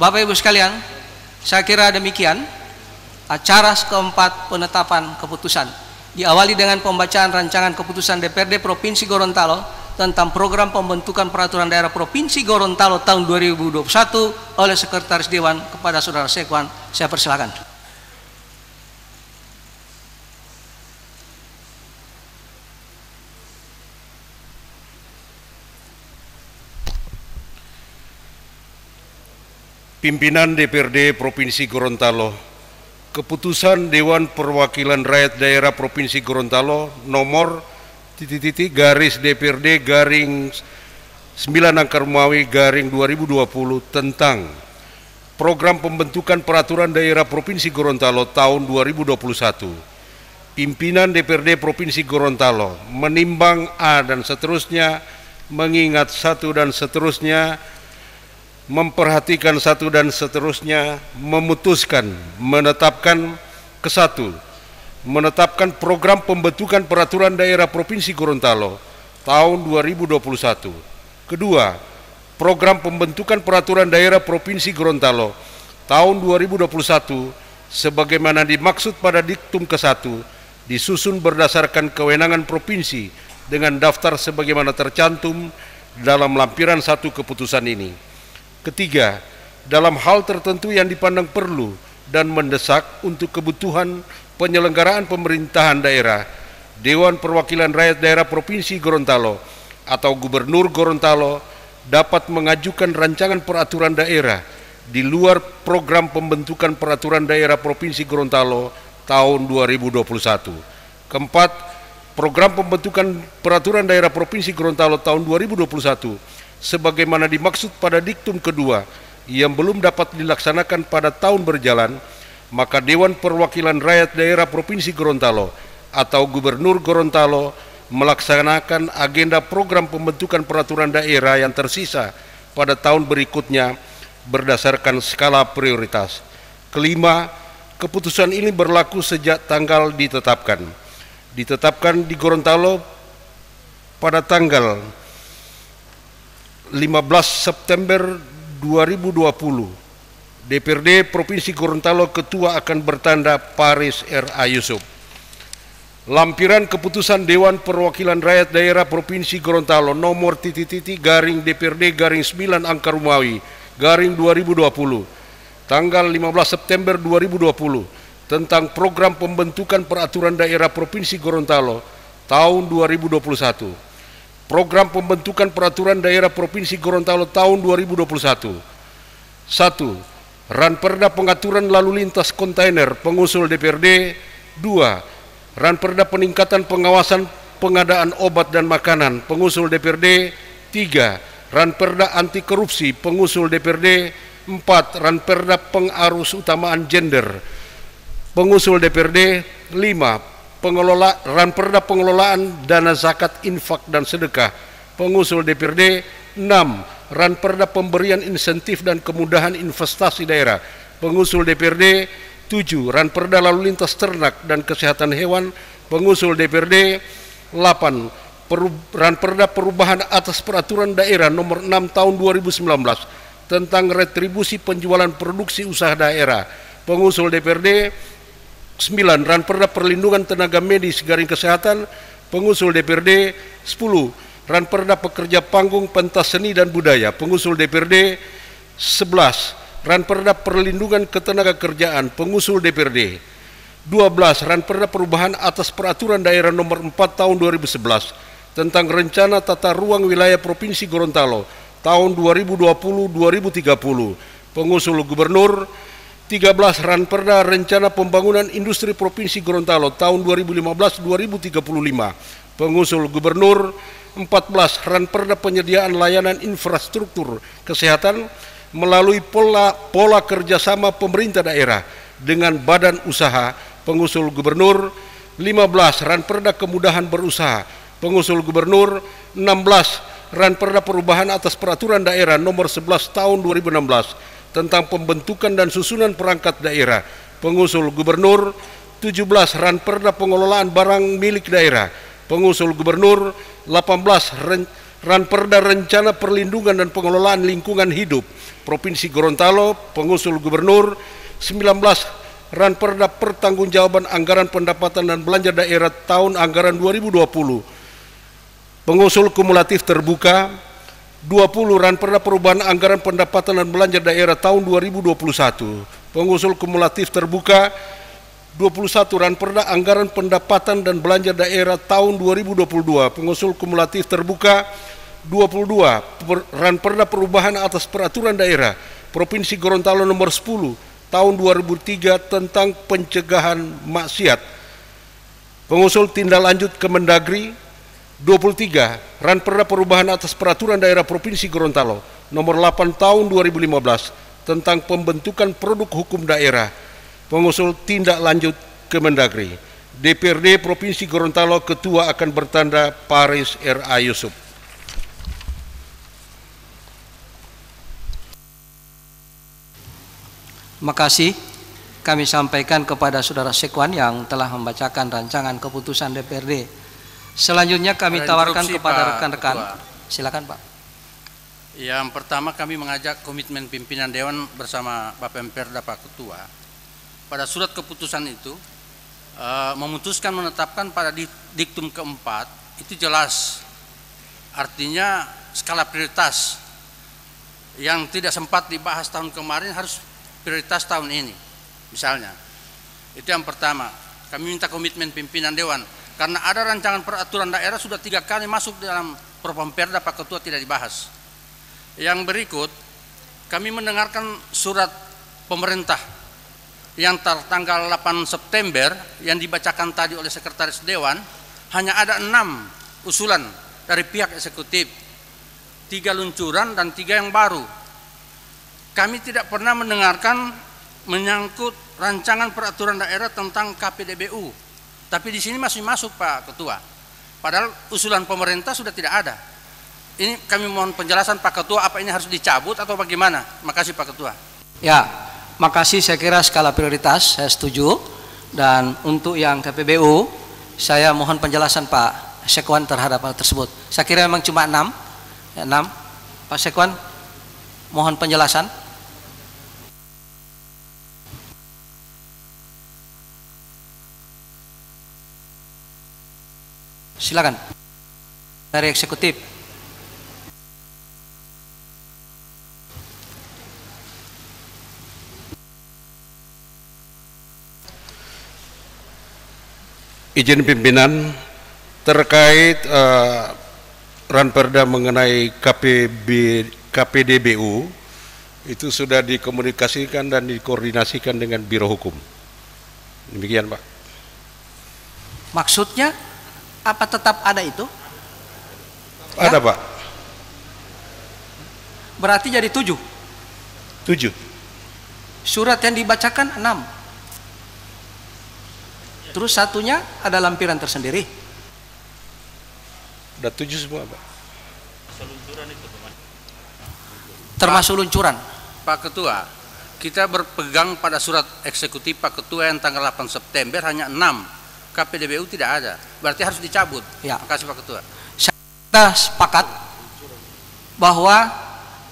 Bapak Ibu sekalian, saya kira demikian acara keempat penetapan keputusan. Diawali dengan pembacaan rancangan keputusan DPRD Provinsi Gorontalo tentang program pembentukan peraturan daerah Provinsi Gorontalo tahun 2021 oleh Sekretaris Dewan kepada Saudara Sekwan. Saya persilakan. Pimpinan DPRD Provinsi Gorontalo, keputusan Dewan Perwakilan Rakyat Daerah Provinsi Gorontalo nomor /DPRD /9 Angka Romawi /2020 tentang program pembentukan peraturan daerah Provinsi Gorontalo tahun 2021. Pimpinan DPRD Provinsi Gorontalo menimbang A dan seterusnya, mengingat satu dan seterusnya, memperhatikan satu dan seterusnya, memutuskan menetapkan ke-1, menetapkan program pembentukan peraturan daerah Provinsi Gorontalo tahun 2021. Kedua, program pembentukan peraturan daerah Provinsi Gorontalo tahun 2021 sebagaimana dimaksud pada diktum ke-1 disusun berdasarkan kewenangan provinsi dengan daftar sebagaimana tercantum dalam lampiran 1 keputusan ini. Ketiga, dalam hal tertentu yang dipandang perlu dan mendesak untuk kebutuhan penyelenggaraan pemerintahan daerah, Dewan Perwakilan Rakyat Daerah Provinsi Gorontalo atau Gubernur Gorontalo dapat mengajukan rancangan peraturan daerah di luar program pembentukan peraturan daerah Provinsi Gorontalo tahun 2021. Keempat, program pembentukan peraturan daerah Provinsi Gorontalo tahun 2021 sebagaimana dimaksud pada diktum kedua yang belum dapat dilaksanakan pada tahun berjalan, maka Dewan Perwakilan Rakyat Daerah Provinsi Gorontalo atau Gubernur Gorontalo melaksanakan agenda program pembentukan peraturan daerah yang tersisa pada tahun berikutnya berdasarkan skala prioritas. Kelima, keputusan ini berlaku sejak tanggal ditetapkan. Ditetapkan di Gorontalo pada tanggal 15 September 2020. DPRD Provinsi Gorontalo Ketua akan bertanda Paris R.A. Yusuf. Lampiran keputusan Dewan Perwakilan Rakyat Daerah Provinsi Gorontalo nomor /DPRD /9 Angka Romawi /2020 tanggal 15 September 2020 tentang program pembentukan peraturan daerah Provinsi Gorontalo tahun 2021. Program pembentukan peraturan daerah Provinsi Gorontalo tahun 2021. 1. Ranperda pengaturan lalu lintas kontainer pengusul DPRD. 2. Ranperda peningkatan pengawasan pengadaan obat dan makanan pengusul DPRD. 3. Ranperda anti korupsi pengusul DPRD. 4. Ranperda pengarus utamaan gender pengusul DPRD. 5. Ranperda pengelolaan dana zakat, infak dan sedekah pengusul DPRD. 6. Ranperda pemberian insentif dan kemudahan investasi daerah pengusul DPRD. 7. Ranperda lalu lintas ternak dan kesehatan hewan pengusul DPRD. 8. Ranperda perubahan atas peraturan daerah nomor 6 tahun 2019 tentang retribusi penjualan produksi usaha daerah pengusul DPRD. 9. Ranperda perlindungan tenaga medis garing kesehatan pengusul DPRD. 10. Ranperda pekerja panggung, pentas seni dan budaya pengusul DPRD. 11. Ranperda perlindungan ketenaga kerjaan pengusul DPRD. 12. Ranperda perubahan atas peraturan daerah nomor 4 tahun 2011 tentang rencana tata ruang wilayah Provinsi Gorontalo tahun 2020-2030 pengusul Gubernur. 13 Ranperda Rencana Pembangunan Industri Provinsi Gorontalo tahun 2015-2035. Pengusul Gubernur. 14 Ranperda Penyediaan Layanan Infrastruktur Kesehatan melalui pola kerjasama pemerintah daerah dengan badan usaha. Pengusul Gubernur. 15 Ranperda Kemudahan Berusaha. Pengusul Gubernur. 16 Ranperda Perubahan atas Peraturan Daerah Nomor 11 Tahun 2016 tentang pembentukan dan susunan perangkat daerah. Pengusul Gubernur. 17 Ranperda Pengelolaan Barang Milik Daerah. Pengusul Gubernur. 18 Ranperda Rencana Perlindungan dan Pengelolaan Lingkungan Hidup Provinsi Gorontalo. Pengusul Gubernur. 19 Ranperda Pertanggungjawaban Anggaran Pendapatan dan Belanja Daerah tahun anggaran 2020. Pengusul kumulatif terbuka. 20 Ranperda Perubahan Anggaran Pendapatan dan Belanja Daerah tahun 2021. Pengusul kumulatif terbuka. 21 Ranperda Anggaran Pendapatan dan Belanja Daerah tahun 2022. Pengusul kumulatif terbuka. 22 Ranperda Perubahan atas Peraturan Daerah Provinsi Gorontalo Nomor 10 tahun 2003 tentang pencegahan maksiat. Pengusul tindak lanjut Kemendagri. 23 Ranperda Perubahan atas Peraturan Daerah Provinsi Gorontalo Nomor 8 Tahun 2015 tentang pembentukan produk hukum daerah. Pengusul tindak lanjut Kemendagri. DPRD Provinsi Gorontalo Ketua akan bertanda Paris R.A. Yusuf. Makasih kami sampaikan kepada Saudara Sekwan yang telah membacakan rancangan keputusan DPRD. Selanjutnya kami tawarkan kepada rekan-rekan. Silakan Pak. Yang pertama kami mengajak komitmen pimpinan Dewan bersama Bapak Pemperda Pak Ketua pada surat keputusan itu memutuskan menetapkan pada diktum keempat itu jelas, artinya skala prioritas yang tidak sempat dibahas tahun kemarin harus prioritas tahun ini. Misalnya itu yang pertama, kami minta komitmen pimpinan Dewan karena ada rancangan peraturan daerah sudah 3 kali masuk dalam Propamperda Pak Ketua tidak dibahas. Yang berikut, kami mendengarkan surat pemerintah yang tertanggal 8 September yang dibacakan tadi oleh Sekretaris Dewan. Hanya ada 6 usulan dari pihak eksekutif, 3 luncuran dan 3 yang baru. Kami tidak pernah mendengarkan menyangkut rancangan peraturan daerah tentang KPDBU. Tapi di sini masih masuk Pak Ketua. Padahal usulan pemerintah sudah tidak ada. Ini kami mohon penjelasan Pak Ketua, apa ini harus dicabut atau bagaimana? Makasih Pak Ketua. Ya, makasih, saya kira skala prioritas saya setuju. Dan untuk yang KPBU, saya mohon penjelasan Pak Sekwan terhadap hal tersebut. Saya kira memang cuma 6. Ya, 6. Pak Sekwan, mohon penjelasan. Silakan dari eksekutif. Izin pimpinan terkait Ranperda mengenai KPDBU itu sudah dikomunikasikan dan dikoordinasikan dengan Biro Hukum. Demikian Pak. Maksudnya apa tetap ada itu? Ada ya? Pak. Berarti jadi 7. 7. Surat yang dibacakan 6. Terus satunya ada lampiran tersendiri. Ada 7 semua Pak. Termasuk luncuran. Pak Ketua, kita berpegang pada surat eksekutif Pak Ketua yang tanggal 8 September hanya 6. KPDBU tidak ada, berarti harus dicabut. Ya. Makasih Pak Ketua. Kita sepakat bahwa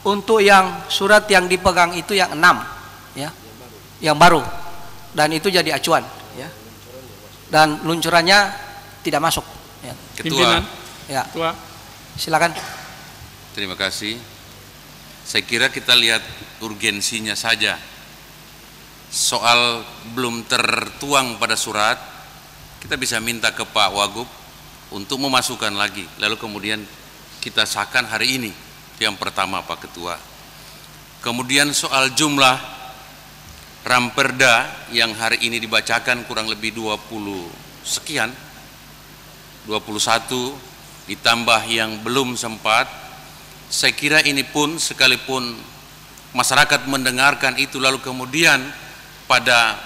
untuk yang surat yang dipegang itu yang 6, ya, yang baru, dan itu jadi acuan, ya. Dan luncurannya tidak masuk. Ya. Ketua. Ya. Ketua. Silakan. Terima kasih. Saya kira kita lihat urgensinya saja. Soal belum tertuang pada surat, kita bisa minta ke Pak Wagub untuk memasukkan lagi, lalu kemudian kita sahkan hari ini. Yang pertama Pak Ketua. Kemudian soal jumlah Ramperda yang hari ini dibacakan kurang lebih 20 sekian, 21 ditambah yang belum sempat. Saya kira ini pun sekalipun masyarakat mendengarkan itu lalu kemudian pada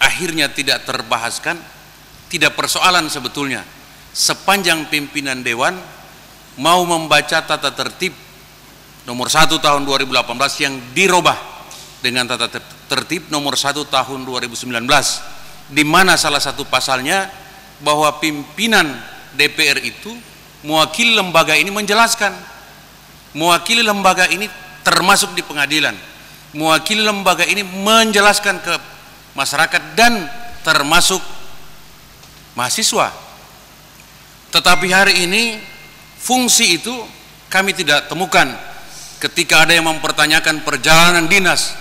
akhirnya tidak terbahaskan, tidak persoalan sebetulnya sepanjang pimpinan Dewan mau membaca tata tertib nomor 1 tahun 2018 yang dirubah dengan tata tertib nomor 1 tahun 2019, di mana salah satu pasalnya bahwa pimpinan DPR itu mewakili lembaga ini menjelaskan, mewakili lembaga ini termasuk di pengadilan, mewakili lembaga ini menjelaskan ke masyarakat dan termasuk mahasiswa. Tetapi hari ini fungsi itu kami tidak temukan ketika ada yang mempertanyakan perjalanan dinas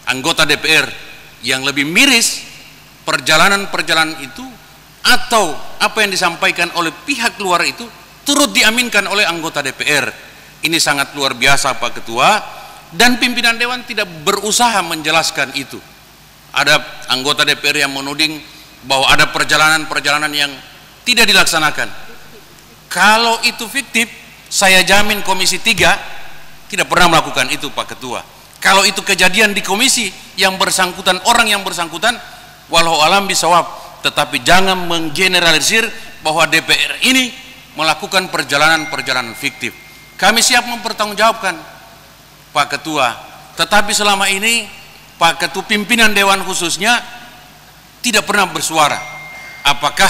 anggota DPR. Yang lebih miris, perjalanan-perjalanan itu atau apa yang disampaikan oleh pihak luar itu turut diaminkan oleh anggota DPR. Ini sangat luar biasa Pak Ketua, dan pimpinan Dewan tidak berusaha menjelaskan itu. Ada anggota DPR yang menuding bahwa ada perjalanan-perjalanan yang tidak dilaksanakan. Kalau itu fiktif, saya jamin Komisi 3 tidak pernah melakukan itu Pak Ketua. Kalau itu kejadian di komisi yang bersangkutan, orang yang bersangkutan, walau alam bisawab, tetapi jangan menggeneralisir bahwa DPR ini melakukan perjalanan-perjalanan fiktif. Kami siap mempertanggungjawabkan Pak Ketua, tetapi selama ini Pak Ketua pimpinan Dewan khususnya tidak pernah bersuara. Apakah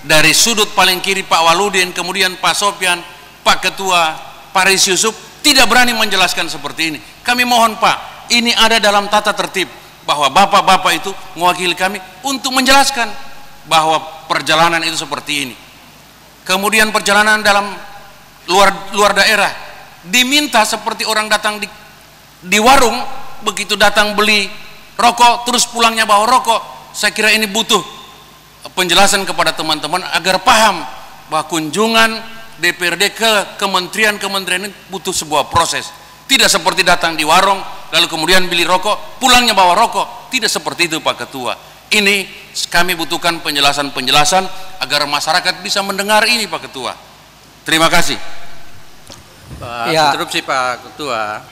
dari sudut paling kiri Pak Waludin, kemudian Pak Sofyan, Pak Ketua, Pak Riz Yusuf tidak berani menjelaskan seperti ini. Kami mohon Pak, ini ada dalam tata tertib bahwa bapak-bapak itu mewakili kami untuk menjelaskan bahwa perjalanan itu seperti ini. Kemudian perjalanan dalam luar daerah diminta seperti orang datang di warung, begitu datang beli rokok terus pulangnya bawa rokok. Saya kira ini butuh penjelasan kepada teman-teman agar paham bahwa kunjungan DPRD ke kementerian-kementerian ini butuh sebuah proses. Tidak seperti datang di warung lalu kemudian beli rokok pulangnya bawa rokok. Tidak seperti itu Pak Ketua. Ini kami butuhkan penjelasan-penjelasan agar masyarakat bisa mendengar ini Pak Ketua. Terima kasih. Pak, Ya. interupsi Pak Ketua.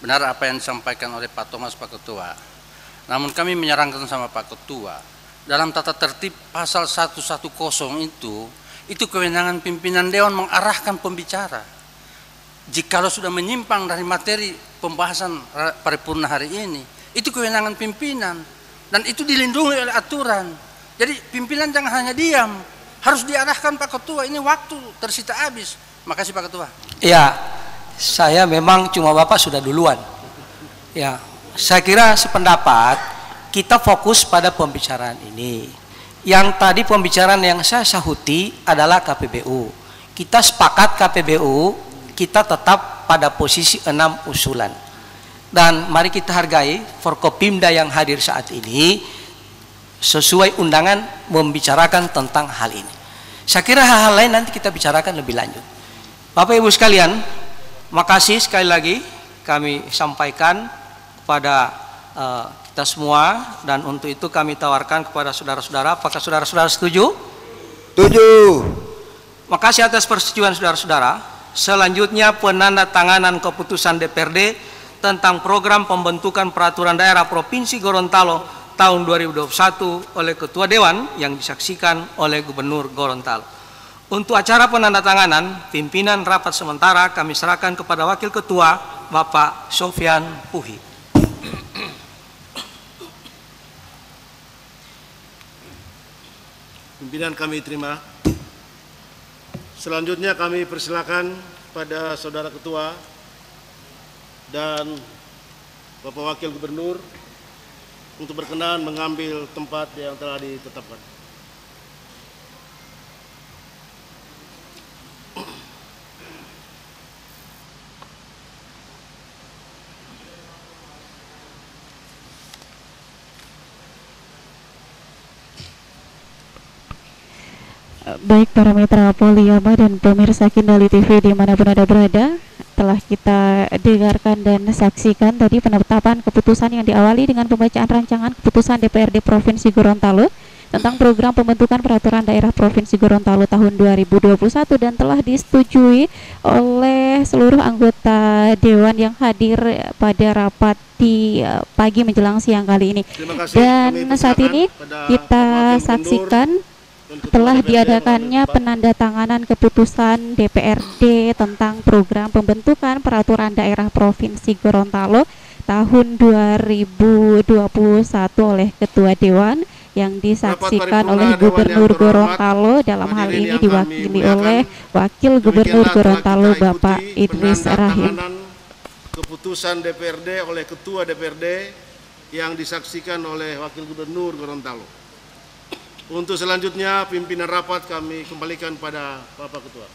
Benar apa yang disampaikan oleh Pak Thomas Pak Ketua. Namun kami menyarankan sama Pak Ketua, dalam tata tertib pasal 110 itu kewenangan pimpinan Dewan mengarahkan pembicara. Jikalau sudah menyimpang dari materi pembahasan paripurna hari ini, itu kewenangan pimpinan dan itu dilindungi oleh aturan. Jadi pimpinan jangan hanya diam, harus diarahkan Pak Ketua. Ini waktu tersita habis. Makasih Pak Ketua. Ya, saya memang cuma Bapak sudah duluan. Ya, saya kira sependapat kita fokus pada pembicaraan ini. Yang tadi pembicaraan yang saya sahuti adalah KPBU. Kita sepakat KPBU, kita tetap pada posisi 6 usulan. Dan mari kita hargai Forkopimda yang hadir saat ini sesuai undangan membicarakan tentang hal ini. Saya kira hal-hal lain nanti kita bicarakan lebih lanjut. Bapak Ibu sekalian, makasih sekali lagi kami sampaikan kepada kita semua, dan untuk itu kami tawarkan kepada saudara-saudara. Apakah saudara-saudara setuju? Setuju. Makasih atas persetujuan saudara-saudara. Selanjutnya penandatanganan keputusan DPRD tentang program pembentukan peraturan daerah Provinsi Gorontalo tahun 2021 oleh Ketua Dewan yang disaksikan oleh Gubernur Gorontalo. Untuk acara penandatanganan pimpinan rapat sementara kami serahkan kepada Wakil Ketua Bapak Sofyan Puhi. Pimpinan kami terima. Selanjutnya kami persilakan pada Saudara Ketua dan Bapak Wakil Gubernur untuk berkenan mengambil tempat yang telah ditetapkan. Baik para mitra Poliama dan pemirsa Kindali TV dimanapun Anda berada, telah kita dengarkan dan saksikan tadi penetapan keputusan yang diawali dengan pembacaan rancangan keputusan DPRD Provinsi Gorontalo tentang program pembentukan peraturan daerah Provinsi Gorontalo tahun 2021 dan telah disetujui oleh seluruh anggota Dewan yang hadir pada rapat di pagi menjelang siang kali ini. Dan saat ini kita saksikan telah diadakannya penandatanganan keputusan DPRD tentang program pembentukan peraturan daerah Provinsi Gorontalo tahun 2021 oleh Ketua Dewan yang disaksikan oleh Gubernur Gorontalo, dalam hal ini diwakili oleh Wakil Gubernur Gorontalo Bapak Idris Rahim. Keputusan DPRD oleh Ketua DPRD yang disaksikan oleh Wakil Gubernur Gorontalo. Untuk selanjutnya pimpinan rapat kami kembalikan pada Bapak Ketua.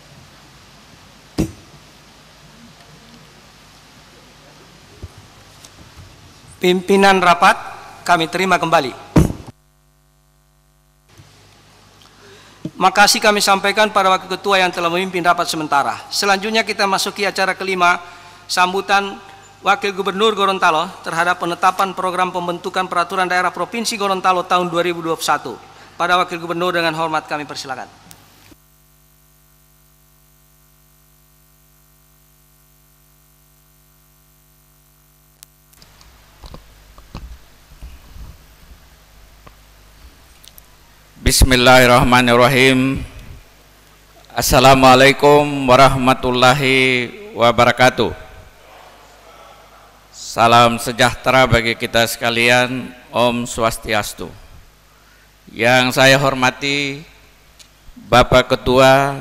Pimpinan rapat kami terima kembali. Makasih kami sampaikan pada Wakil Ketua yang telah memimpin rapat sementara. Selanjutnya kita masuki acara kelima, sambutan Wakil Gubernur Gorontalo terhadap penetapan program pembentukan peraturan daerah Provinsi Gorontalo tahun 2021. Pada Wakil Gubernur dengan hormat kami persilakan. Bismillahirrahmanirrahim. Assalamualaikum warahmatullahi wabarakatuh. Salam sejahtera bagi kita sekalian. Om Swastiastu. Yang saya hormati Bapak Ketua,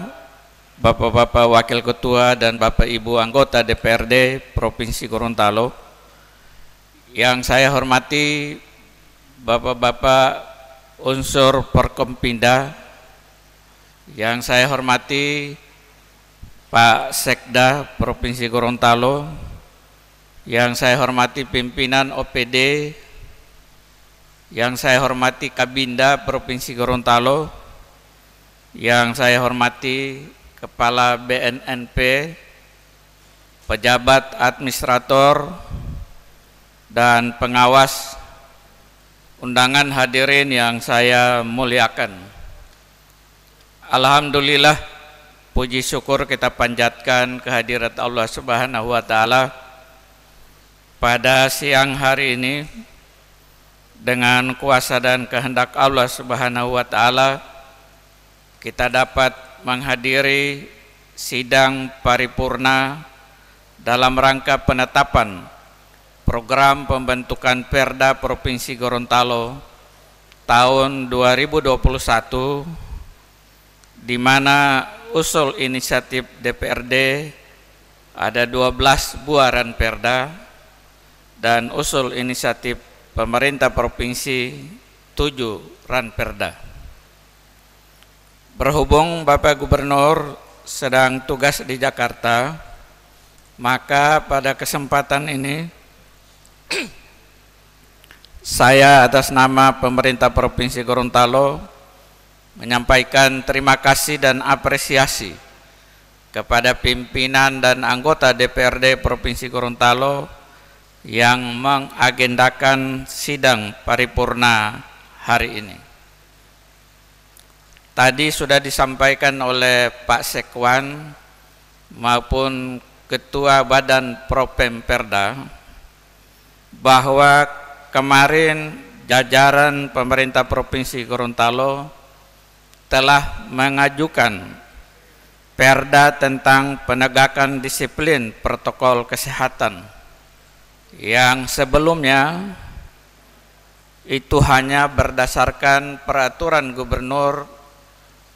Bapak-bapak Wakil Ketua dan Bapak Ibu anggota DPRD Provinsi Gorontalo. Yang saya hormati Bapak-bapak unsur Forkompinda, yang saya hormati Pak Sekda Provinsi Gorontalo, yang saya hormati pimpinan OPD, yang saya hormati Kabinda Provinsi Gorontalo, yang saya hormati Kepala BNNP, pejabat administrator dan pengawas, undangan hadirin yang saya muliakan. Alhamdulillah, puji syukur kita panjatkan kehadirat Allah Subhanahu wa taala pada siang hari ini. Dengan kuasa dan kehendak Allah Subhanahu wa taala kita dapat menghadiri sidang paripurna dalam rangka penetapan program pembentukan Perda Provinsi Gorontalo tahun 2021, di mana usul inisiatif DPRD ada 12 buah ranperda dan usul inisiatif pemerintah provinsi 7 ranperda. Berhubung Bapak Gubernur sedang tugas di Jakarta, maka pada kesempatan ini saya atas nama pemerintah Provinsi Gorontalo menyampaikan terima kasih dan apresiasi kepada pimpinan dan anggota DPRD Provinsi Gorontalo yang mengagendakan sidang paripurna hari ini. Tadi sudah disampaikan oleh Pak Sekwan maupun Ketua Badan Propemperda bahwa kemarin jajaran pemerintah Provinsi Gorontalo telah mengajukan Perda tentang penegakan disiplin protokol kesehatan yang sebelumnya itu hanya berdasarkan peraturan Gubernur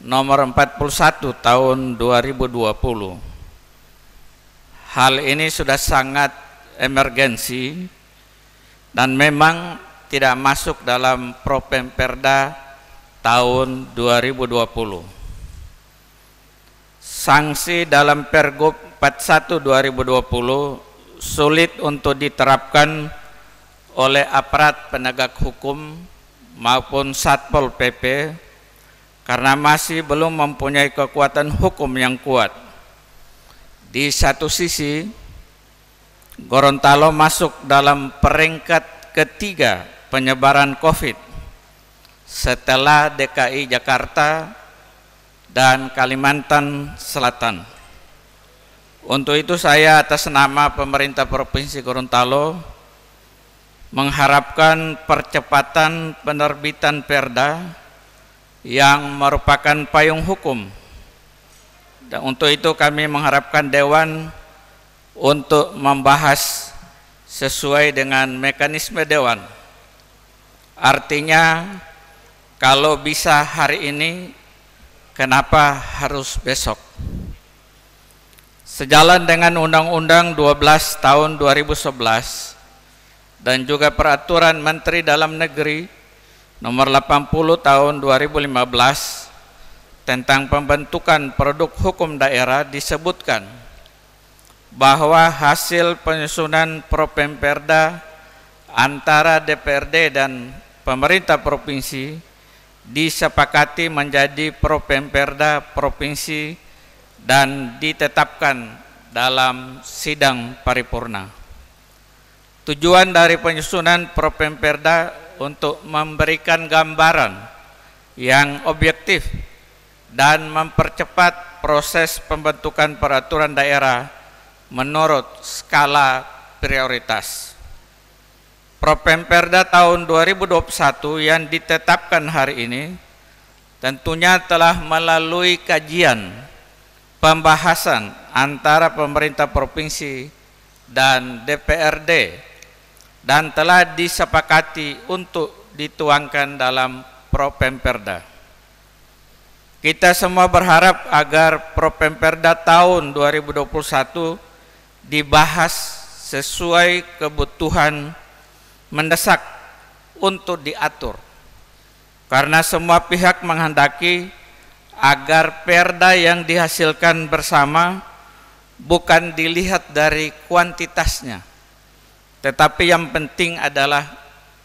nomor 41 tahun 2020. Hal ini sudah sangat emergensi dan memang tidak masuk dalam Propemperda tahun 2020. Sanksi dalam Pergub 41 2020 sulit untuk diterapkan oleh aparat penegak hukum maupun Satpol PP karena masih belum mempunyai kekuatan hukum yang kuat. Di satu sisi, Gorontalo masuk dalam peringkat ketiga penyebaran COVID setelah DKI Jakarta dan Kalimantan Selatan. Untuk itu saya atas nama pemerintah Provinsi Gorontalo mengharapkan percepatan penerbitan Perda yang merupakan payung hukum. Dan untuk itu kami mengharapkan Dewan untuk membahas sesuai dengan mekanisme Dewan. Artinya kalau bisa hari ini, kenapa harus besok? Sejalan dengan Undang-Undang 12 tahun 2011 dan juga Peraturan Menteri Dalam Negeri Nomor 80 tahun 2015 tentang pembentukan produk hukum daerah, disebutkan bahwa hasil penyusunan Propemperda antara DPRD dan pemerintah provinsi disepakati menjadi Propemperda provinsi dan ditetapkan dalam sidang paripurna. Tujuan dari penyusunan Propemperda untuk memberikan gambaran yang objektif dan mempercepat proses pembentukan peraturan daerah menurut skala prioritas. Propemperda tahun 2021 yang ditetapkan hari ini tentunya telah melalui kajian pembahasan antara pemerintah provinsi dan DPRD dan telah disepakati untuk dituangkan dalam Propemperda. Kita semua berharap agar Propemperda tahun 2021 dibahas sesuai kebutuhan mendesak untuk diatur, karena semua pihak menghendaki agar perda yang dihasilkan bersama bukan dilihat dari kuantitasnya, tetapi yang penting adalah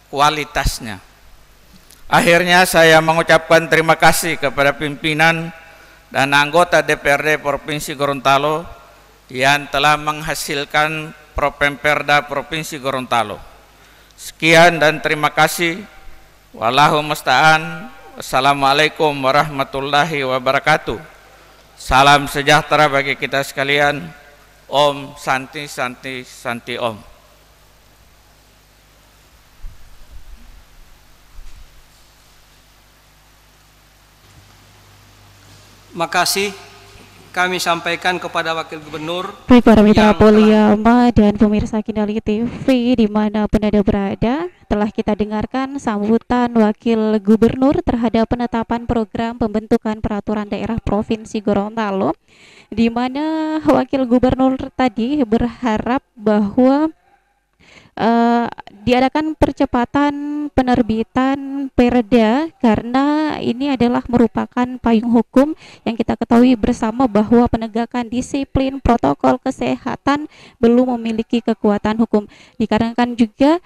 kualitasnya. Akhirnya saya mengucapkan terima kasih kepada pimpinan dan anggota DPRD Provinsi Gorontalo yang telah menghasilkan Propemperda Provinsi Gorontalo. Sekian dan terima kasih. Wallahu musta'an. Wassalamualaikum warahmatullahi wabarakatuh. Salam sejahtera bagi kita sekalian. Om Santi Santi Santi Om. Makasih kami sampaikan kepada Wakil Gubernur. Baik para mitra Poliama dan pemirsa Kindali TV dimanapun Anda berada, telah kita dengarkan sambutan Wakil Gubernur terhadap penetapan program pembentukan peraturan daerah Provinsi Gorontalo, di mana Wakil Gubernur tadi berharap bahwa diadakan percepatan penerbitan Perda karena ini adalah merupakan payung hukum yang kita ketahui bersama bahwa penegakan disiplin protokol kesehatan belum memiliki kekuatan hukum. Dikarenakan juga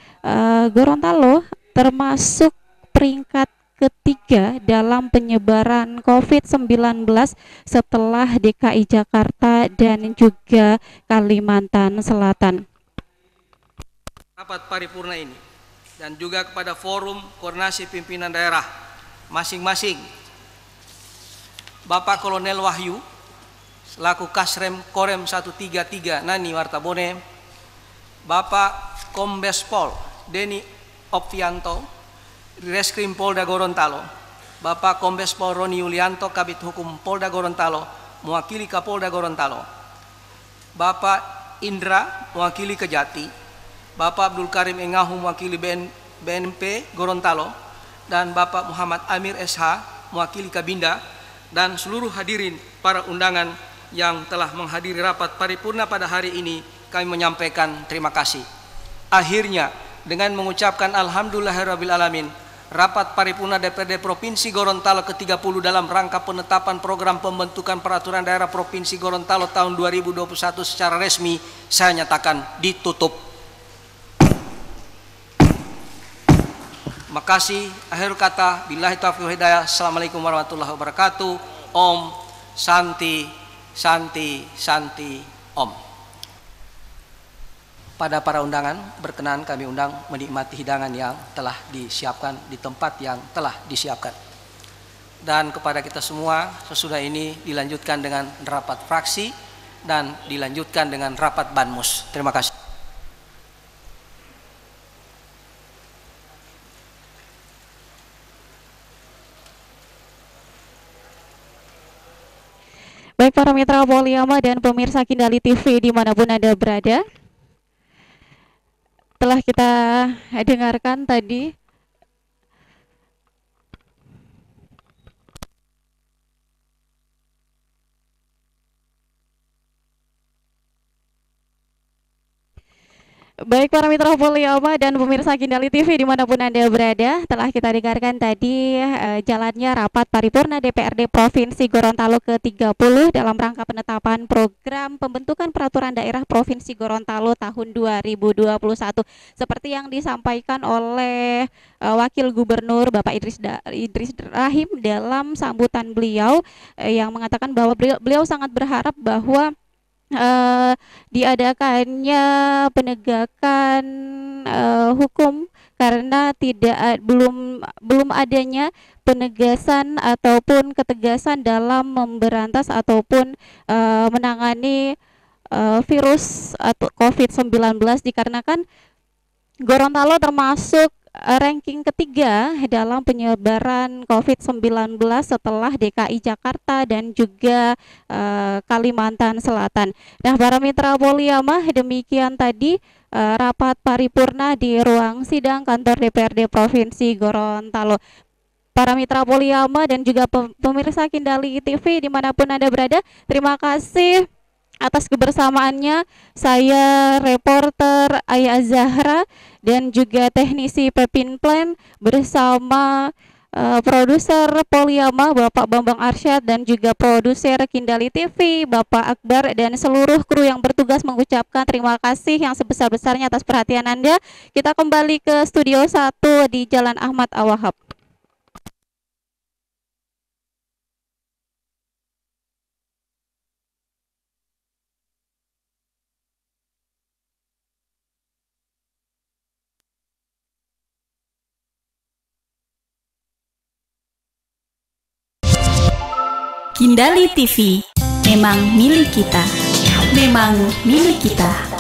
Gorontalo termasuk peringkat ketiga dalam penyebaran COVID-19 setelah DKI Jakarta dan juga Kalimantan Selatan. Rapat paripurna ini dan juga kepada forum koordinasi pimpinan daerah masing-masing, Bapak Kolonel Wahyu selaku Kasrem Korem 133 Nani Wartabone, Bapak Kombes Pol Deni Opvianto Reskrim Polda Gorontalo, Bapak Kombes Pol Roni Yulianto Kabid Hukum Polda Gorontalo mewakili Kapolda Gorontalo, Bapak Indra mewakili Kejati, Bapak Abdul Karim Engahu mewakili BNP Gorontalo, dan Bapak Muhammad Amir SH mewakili Kabinda, dan seluruh hadirin para undangan yang telah menghadiri rapat paripurna pada hari ini, kami menyampaikan terima kasih. Akhirnya dengan mengucapkan alhamdulillahirrabbilalamin, rapat paripurna DPRD Provinsi Gorontalo ke-30 dalam rangka penetapan program pembentukan peraturan daerah Provinsi Gorontalo tahun 2021 secara resmi saya nyatakan ditutup. Makasih. Akhir kata, billahi taufiq wal hidayah. Assalamualaikum warahmatullahi wabarakatuh. Om Santi Santi Santi Om. Pada para undangan, berkenan kami undang menikmati hidangan yang telah disiapkan di tempat yang telah disiapkan. Dan kepada kita semua, sesudah ini dilanjutkan dengan rapat fraksi dan dilanjutkan dengan rapat Banmus. Terima kasih. Baik para mitra Poliama dan pemirsa Kindali TV dimanapun Anda berada, telah kita dengarkan tadi baik para mitra Poliama dan pemirsa Kindali TV dimanapun Anda berada, telah kita dengarkan tadi jalannya rapat paripurna DPRD Provinsi Gorontalo ke-30 dalam rangka penetapan program pembentukan peraturan daerah Provinsi Gorontalo tahun 2021. Seperti yang disampaikan oleh Wakil Gubernur Bapak Idris Rahim dalam sambutan beliau, yang mengatakan bahwa beliau sangat berharap bahwa diadakannya penegakan hukum karena belum adanya penegasan ataupun ketegasan dalam memberantas ataupun menangani virus atau COVID-19, dikarenakan Gorontalo termasuk ranking ketiga dalam penyebaran COVID-19 setelah DKI Jakarta dan juga Kalimantan Selatan. Nah, para mitra Poliama, demikian tadi rapat paripurna di ruang sidang kantor DPRD Provinsi Gorontalo. Para mitra Poliama dan juga pemirsa Kindali TV dimanapun Anda berada, terima kasih atas kebersamaannya. Saya reporter Ayah Zahra dan juga teknisi Pepin Plan bersama produser Poliama Bapak Bambang Arsyad dan juga produser Kindali TV Bapak Akbar dan seluruh kru yang bertugas mengucapkan terima kasih yang sebesar-besarnya atas perhatian Anda. Kita kembali ke studio 1 di Jalan Ahmad Awahab. Kindali TV, memang milik kita, memang milik kita.